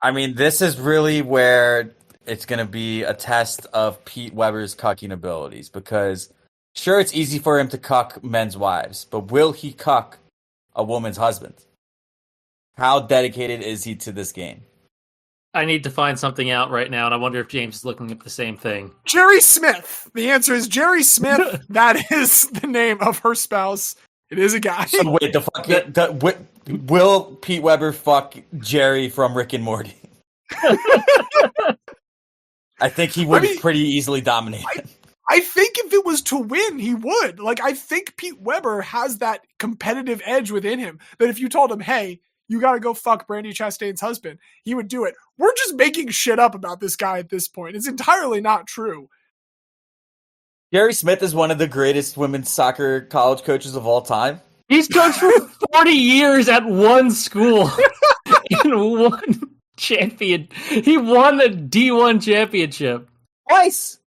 I mean, this is really where it's going to be a test of Pete Weber's cucking abilities, because sure, it's easy for him to cuck men's wives, but will he cuck a woman's husband? How dedicated is he to this game? I need to find something out right now, and I wonder if James is looking at the same thing. Jerry Smith. The answer is Jerry Smith. That is the name of her spouse. It is a guy. So wait, Will Pete Weber fuck Jerry from Rick and Morty? I think he would pretty easily dominate. I think if it was to win, he would. Like, I think Pete Weber has that competitive edge within him that if you told him, hey, you got to go fuck Brandi Chastain's husband, he would do it. We're just making shit up about this guy at this point. It's entirely not true. Gary Smith is one of the greatest women's soccer college coaches of all time. He's coached for 40 years at one school and one champion. He won the D1 championship. Twice.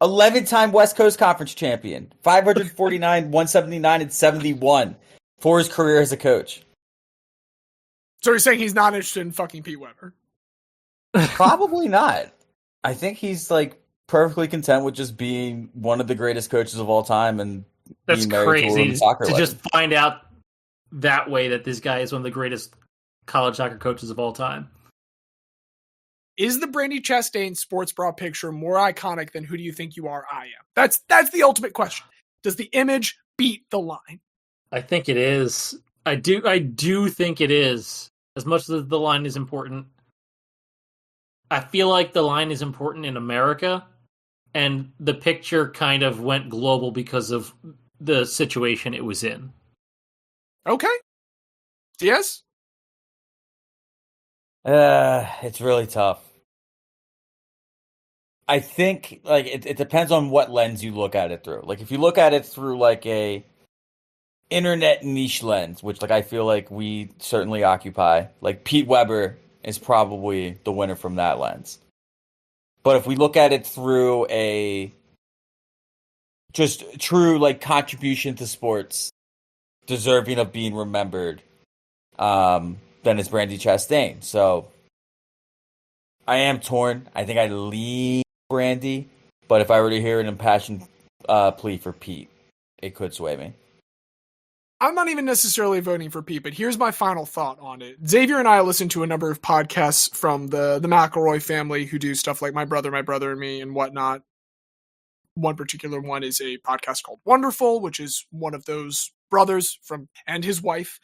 11-time West Coast Conference champion. 549, 179, and 71 for his career as a coach. So you're saying he's not interested in fucking Pete Weber? Probably not. I think he's like perfectly content with just being one of the greatest coaches of all time and that's being married to a crazy women's soccer to legend. just find out that way that this guy is one of the greatest college soccer coaches of all time. Is the Brandi Chastain sports bra picture more iconic than Who Do You Think You Are, I Am? That's the ultimate question. Does the image beat the line? I think it is. I do think it is. As much as the line is important, I feel like the line is important in America, and the picture kind of went global because of the situation it was in. Okay. Yes? It's really tough. I think like it depends on what lens you look at it through. Like if you look at it through like a internet niche lens, which like I feel like we certainly occupy, like Pete Weber is probably the winner from that lens. But if we look at it through a just true like contribution to sports, deserving of being remembered, then it's Brandi Chastain. So I am torn. I think I lean Brandi, but if I were to hear an impassioned plea for Pete, it could sway me. I'm not even necessarily voting for Pete, but here's my final thought on it. Xavier and I listen to a number of podcasts from the McElroy family who do stuff like My Brother and Me and whatnot. One particular one is a podcast called Wonderful, which is one of those brothers and his wife.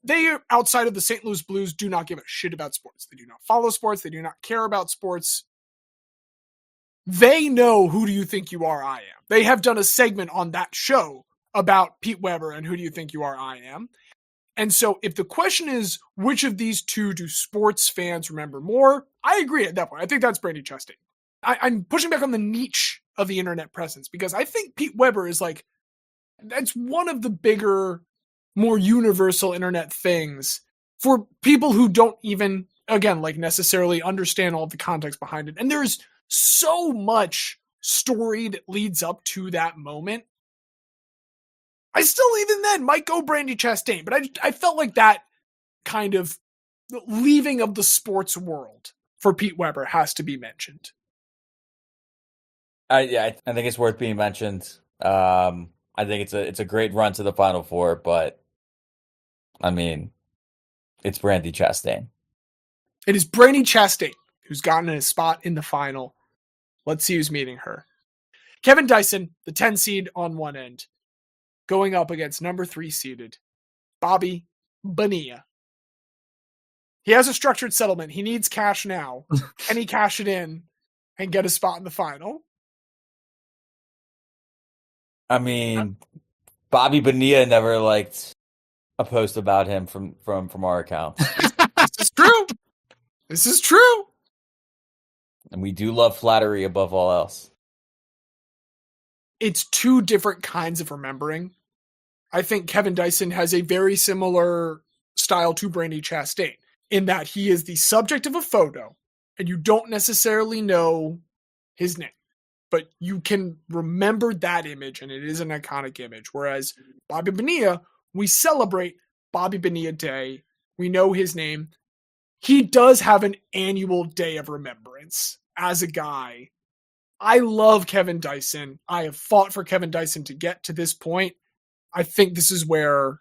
They, outside of the St. Louis Blues, do not give a shit about sports. They do not follow sports. They do not care about sports. They know Who Do You Think You Are, I Am. They have done a segment on that show about Pete Weber and Who Do You Think You Are, I Am. And so if the question is, which of these two do sports fans remember more? I agree at that point. I think that's Brandi Chastain. I'm pushing back on the niche of the internet presence because I think Pete Weber is like, that's one of the bigger, more universal internet things for people who don't even, again, like necessarily understand all the context behind it. And there's so much story that leads up to that moment. I still, even then, might go Brandi Chastain, but I felt like that kind of leaving of the sports world for Pete Weber has to be mentioned. I think it's worth being mentioned. I think it's a great run to the Final Four, but I mean, it's Brandi Chastain. It is Brandi Chastain who's gotten a spot in the final. Let's see who's meeting her. Kevin Dyson, the 10 seed on one end, going up against number 3 seeded Bobby Bonilla. He has a structured settlement. He needs cash now. Can he cash it in and get a spot in the final? I mean, Bobby Bonilla never liked a post about him from our account. This is true. This is true. And we do love flattery above all else. It's two different kinds of remembering. I think Kevin Dyson has a very similar style to Brandi Chastain in that he is the subject of a photo and you don't necessarily know his name, but you can remember that image and it is an iconic image. Whereas Bobby Bonilla, we celebrate Bobby Bonilla Day. We know his name. He does have an annual day of remembrance as a guy. I love Kevin Dyson. I have fought for Kevin Dyson to get to this point. I think this is where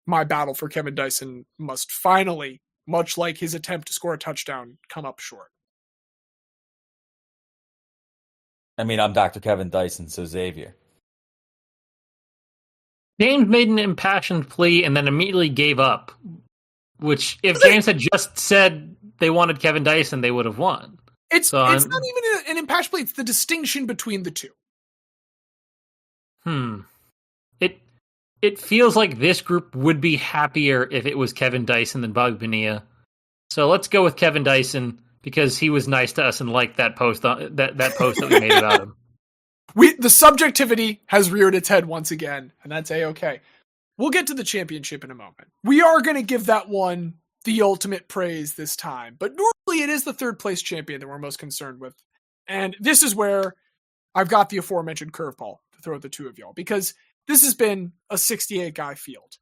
my battle for Kevin Dyson must finally, much like his attempt to score a touchdown, come up short. I mean, I'm Dr. Kevin Dyson, so Xavier. James made an impassioned plea and then immediately gave up. Which, if James had just said they wanted Kevin Dyson, they would have won. It's not even an impassioned plea. It's the distinction between the two. It feels like this group would be happier if it was Kevin Dyson than Bobby Bonilla. So let's go with Kevin Dyson because he was nice to us and liked that post that post that we made about him. The subjectivity has reared its head once again, and that's A-okay. We'll get to the championship in a moment. We are going to give that one the ultimate praise this time, but normally it is the third place champion that we're most concerned with. And this is where I've got the aforementioned curveball to throw at the two of y'all, because this has been a 68 guy field.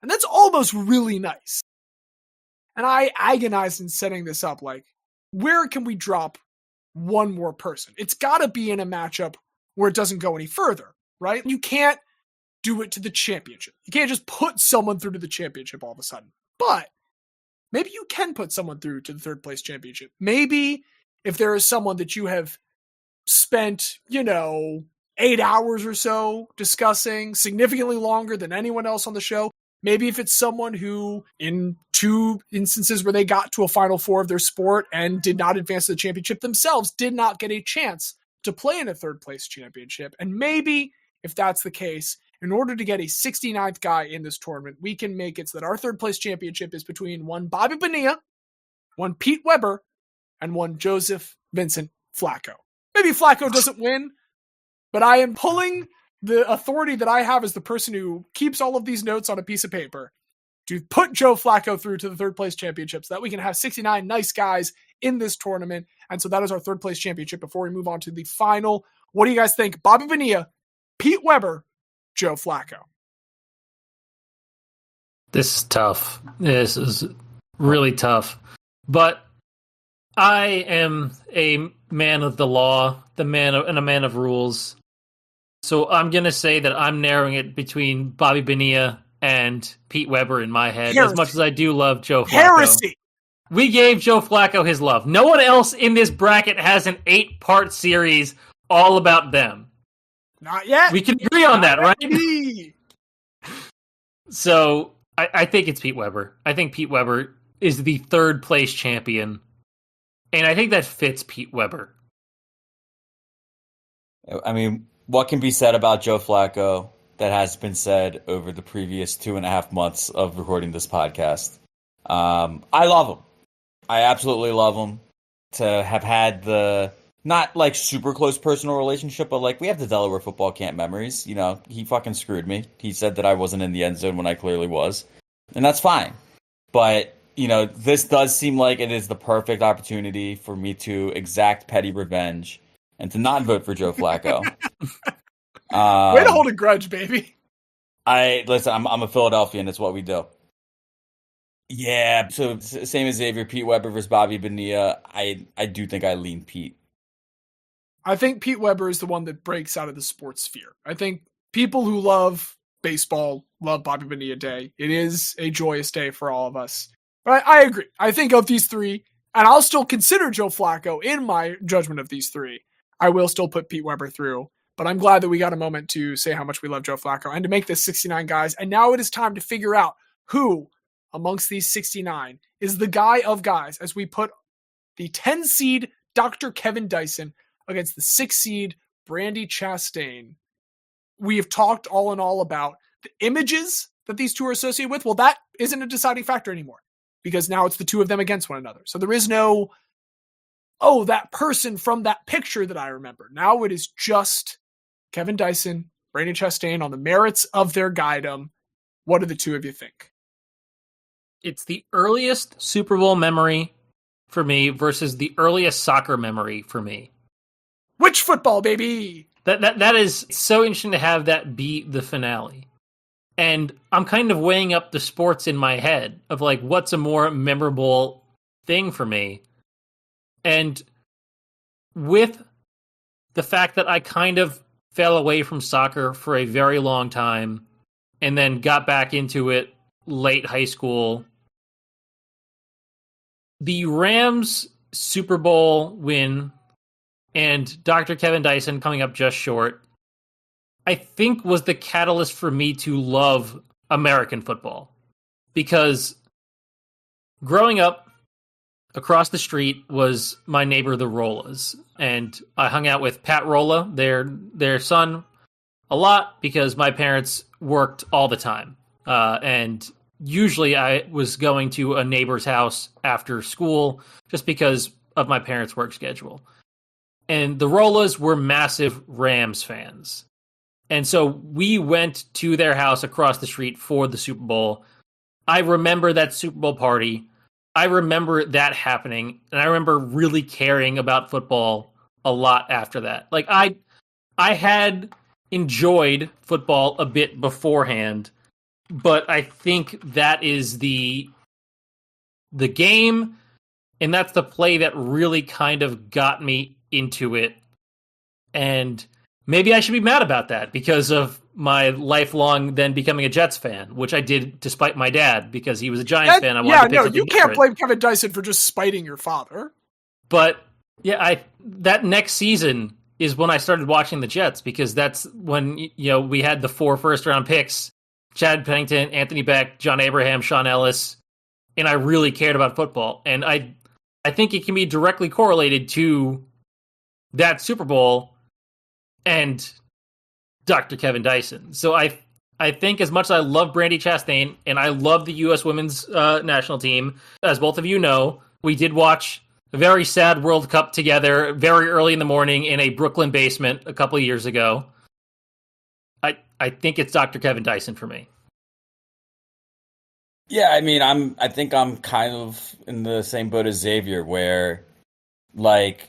And that's almost really nice. And I agonized in setting this up, like, where can we drop one more person? It's got to be in a matchup where it doesn't go any further, right? You can't do it to the championship. You can't just put someone through to the championship all of a sudden. But maybe you can put someone through to the third place championship. Maybe if there is someone that you have spent, 8 hours or so discussing, significantly longer than anyone else on the show. Maybe if it's someone who, in 2 instances where they got to a Final Four of their sport and did not advance to the championship themselves, did not get a chance to play in a third place championship. And maybe, if that's the case, in order to get a 69th guy in this tournament, we can make it so that our third place championship is between one Bobby Bonilla, one Pete Weber, and one Joseph Vincent Flacco. Maybe Flacco doesn't win, but I am pulling the authority that I have as the person who keeps all of these notes on a piece of paper to put Joe Flacco through to the third place championship so that we can have 69 nice guys in this tournament. And so that is our third place championship before we move on to the final. What do you guys think? Bobby Bonilla, Pete Weber, Joe Flacco. This is tough. This is really tough. But I am a man of the law, a man of rules. So I'm going to say that I'm narrowing it between Bobby Bonilla and Pete Weber in my head, as much as I do love Joe Flacco. Heresy! We gave Joe Flacco his love. No one else in this bracket has an 8-part series all about them. Not yet. We can agree on that, right? So I think it's Pete Weber. I think Pete Weber is the third place champion. And I think that fits Pete Weber. I mean, what can be said about Joe Flacco that has been said over the previous 2.5 months of recording this podcast? I love him. I absolutely love him. To have had the, not like super close personal relationship, but like we have the Delaware football camp memories. He fucking screwed me. He said that I wasn't in the end zone when I clearly was. And that's fine. But, this does seem like it is the perfect opportunity for me to exact petty revenge and to not vote for Joe Flacco. Way to hold a grudge, baby. Listen, I'm a Philadelphian. It's what we do. Yeah, so same as Xavier, Pete Weber versus Bobby Bonilla. I do think I lean Pete. I think Pete Weber is the one that breaks out of the sports sphere. I think people who love baseball love Bobby Bonilla Day. It is a joyous day for all of us. But I agree. I think of these three, and I'll still consider Joe Flacco in my judgment of these three. I will still put Pete Weber through. But I'm glad that we got a moment to say how much we love Joe Flacco and to make this 69 guys. And now it is time to figure out who amongst these 69 is the guy of guys as we put the 10 seed Dr. Kevin Dyson against the 6 seed Brandi Chastain. We have talked all in all about the images that these two are associated with. Well, that isn't a deciding factor anymore because now it's the two of them against one another. So there is no, that person from that picture that I remember. Now it is just Kevin Dyson, Brandi Chastain on the merits of their guidem. What do the two of you think? It's the earliest Super Bowl memory for me versus the earliest soccer memory for me. Which football, baby? That is so interesting to have that be the finale. And I'm kind of weighing up the sports in my head of like, what's a more memorable thing for me? And with the fact that I kind of fell away from soccer for a very long time and then got back into it late high school, the Rams Super Bowl win and Dr. Kevin Dyson coming up just short, I think was the catalyst for me to love American football. Because growing up, across the street was my neighbor, the Rollas, and I hung out with Pat Rolla, their son, a lot because my parents worked all the time, and usually I was going to a neighbor's house after school just because of my parents' work schedule. And the Rollas were massive Rams fans. And so we went to their house across the street for the Super Bowl. I remember that Super Bowl party. I remember that happening. And I remember really caring about football a lot after that. Like, I had enjoyed football a bit beforehand, but I think that is the game, and that's the play that really kind of got me into it. And maybe I should be mad about that because of my lifelong then becoming a Jets fan, which I did despite my dad because he was a Giants fan. I wanted to pick something you can't different. blame Kevin Dyson for just spiting your father. But yeah, that next season is when I started watching the Jets because that's when we had the 4 first-round picks: Chad Pennington, Anthony Beck, John Abraham, Sean Ellis, and I really cared about football. And I think it can be directly correlated to that Super Bowl and Dr. Kevin Dyson. So I think as much as I love Brandi Chastain and I love the U.S. women's national team, as both of you know, we did watch a very sad World Cup together very early in the morning in a Brooklyn basement a couple of years ago. I think it's Dr. Kevin Dyson for me. Yeah, I mean, I think I'm kind of in the same boat as Xavier, where, like,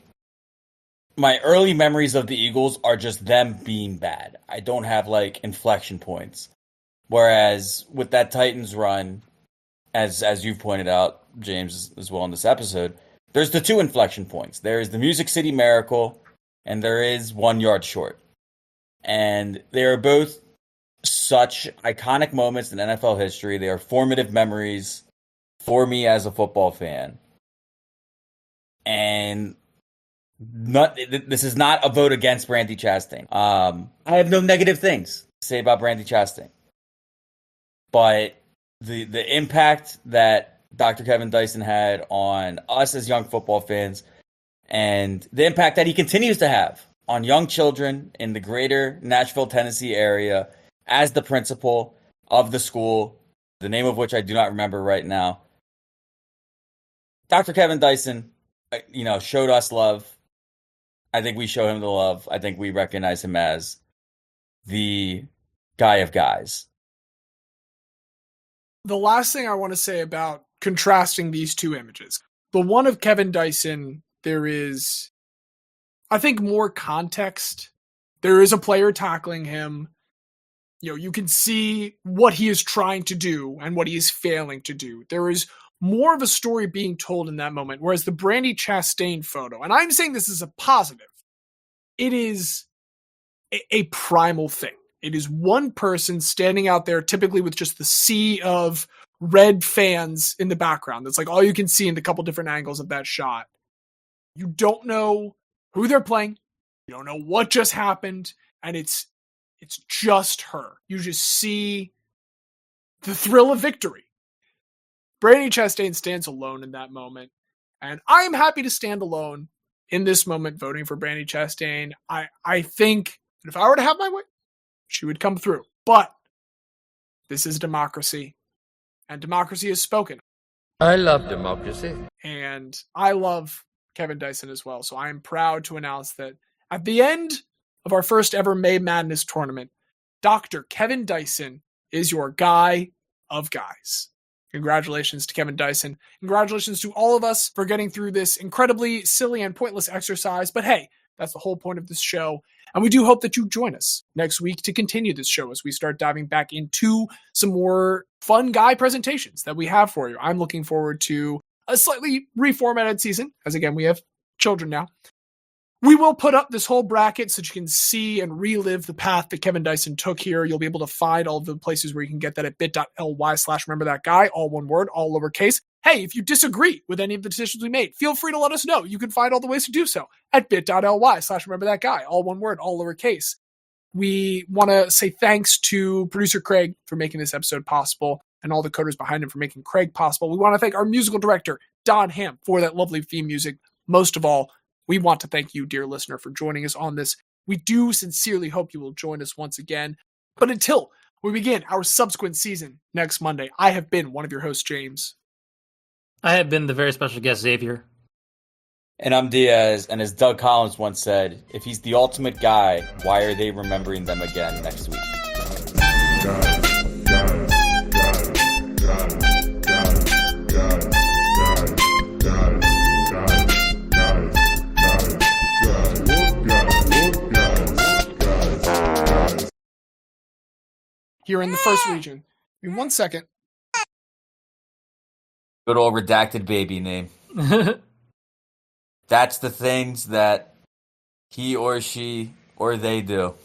my early memories of the Eagles are just them being bad. I don't have, like, inflection points. Whereas with that Titans run, as you've pointed out, James, as well in this episode, there's the 2 inflection points. There is the Music City Miracle, and there is 1 yard short. And they are both such iconic moments in NFL history. They are formative memories for me as a football fan. And this is not a vote against Brandi Chastain. I have no negative things to say about Brandi Chastain. But the impact that Dr. Kevin Dyson had on us as young football fans, and the impact that he continues to have on young children in the greater Nashville, Tennessee area as the principal of the school, the name of which I do not remember right now. Dr. Kevin Dyson, showed us love. I think we show him the love. I think we recognize him as the guy of guys. The last thing I want to say about contrasting these 2 images. The one of Kevin Dyson, there is, I think, more context. There is a player tackling him. You can see what he is trying to do and what he is failing to do. There is more of a story being told in that moment, whereas the Brandi Chastain photo, and I'm saying this is a positive, it is a primal thing. It is one person standing out there, typically with just the sea of red fans in the background. That's like all you can see in the couple different angles of that shot. You don't know who they're playing. You don't know what just happened. And it's just her. You just see the thrill of victory. Brandi Chastain stands alone in that moment. And I am happy to stand alone in this moment voting for Brandi Chastain. I think that if I were to have my way, she would come through. But this is democracy. And democracy is spoken. I love democracy. And I love Kevin Dyson as well. So I am proud to announce that at the end of our first ever May Madness tournament, Dr. Kevin Dyson is your guy of guys. Congratulations to Kevin Dyson. Congratulations to all of us for getting through this incredibly silly and pointless exercise. But hey, that's the whole point of this show. And we do hope that you join us next week to continue this show as we start diving back into some more fun guy presentations that we have for you. I'm looking forward to a slightly reformatted season, as again, we have children now. We will put up this whole bracket so that you can see and relive the path that Kevin Dyson took here. You'll be able to find all the places where you can get that at bit.ly/rememberthatguy, all one word, all lowercase. Hey, if you disagree with any of the decisions we made, feel free to let us know. You can find all the ways to do so at bit.ly/rememberthatguy, all one word, all lowercase. We want to say thanks to producer Craig for making this episode possible. and all the coders behind him for making Craig possible. We want to thank our musical director, Don Ham, for that lovely theme music. Most of all, we want to thank you, dear listener, for joining us on this. We do sincerely hope you will join us once again. But until we begin our subsequent season next Monday, I have been one of your hosts, James. I have been the very special guest, Xavier. And I'm Diaz, and as Doug Collins once said, if he's the ultimate guy, why are they remembering them again next week? Here in the first region. In 1 second. Good old redacted baby name. That's the things that he or she or they do.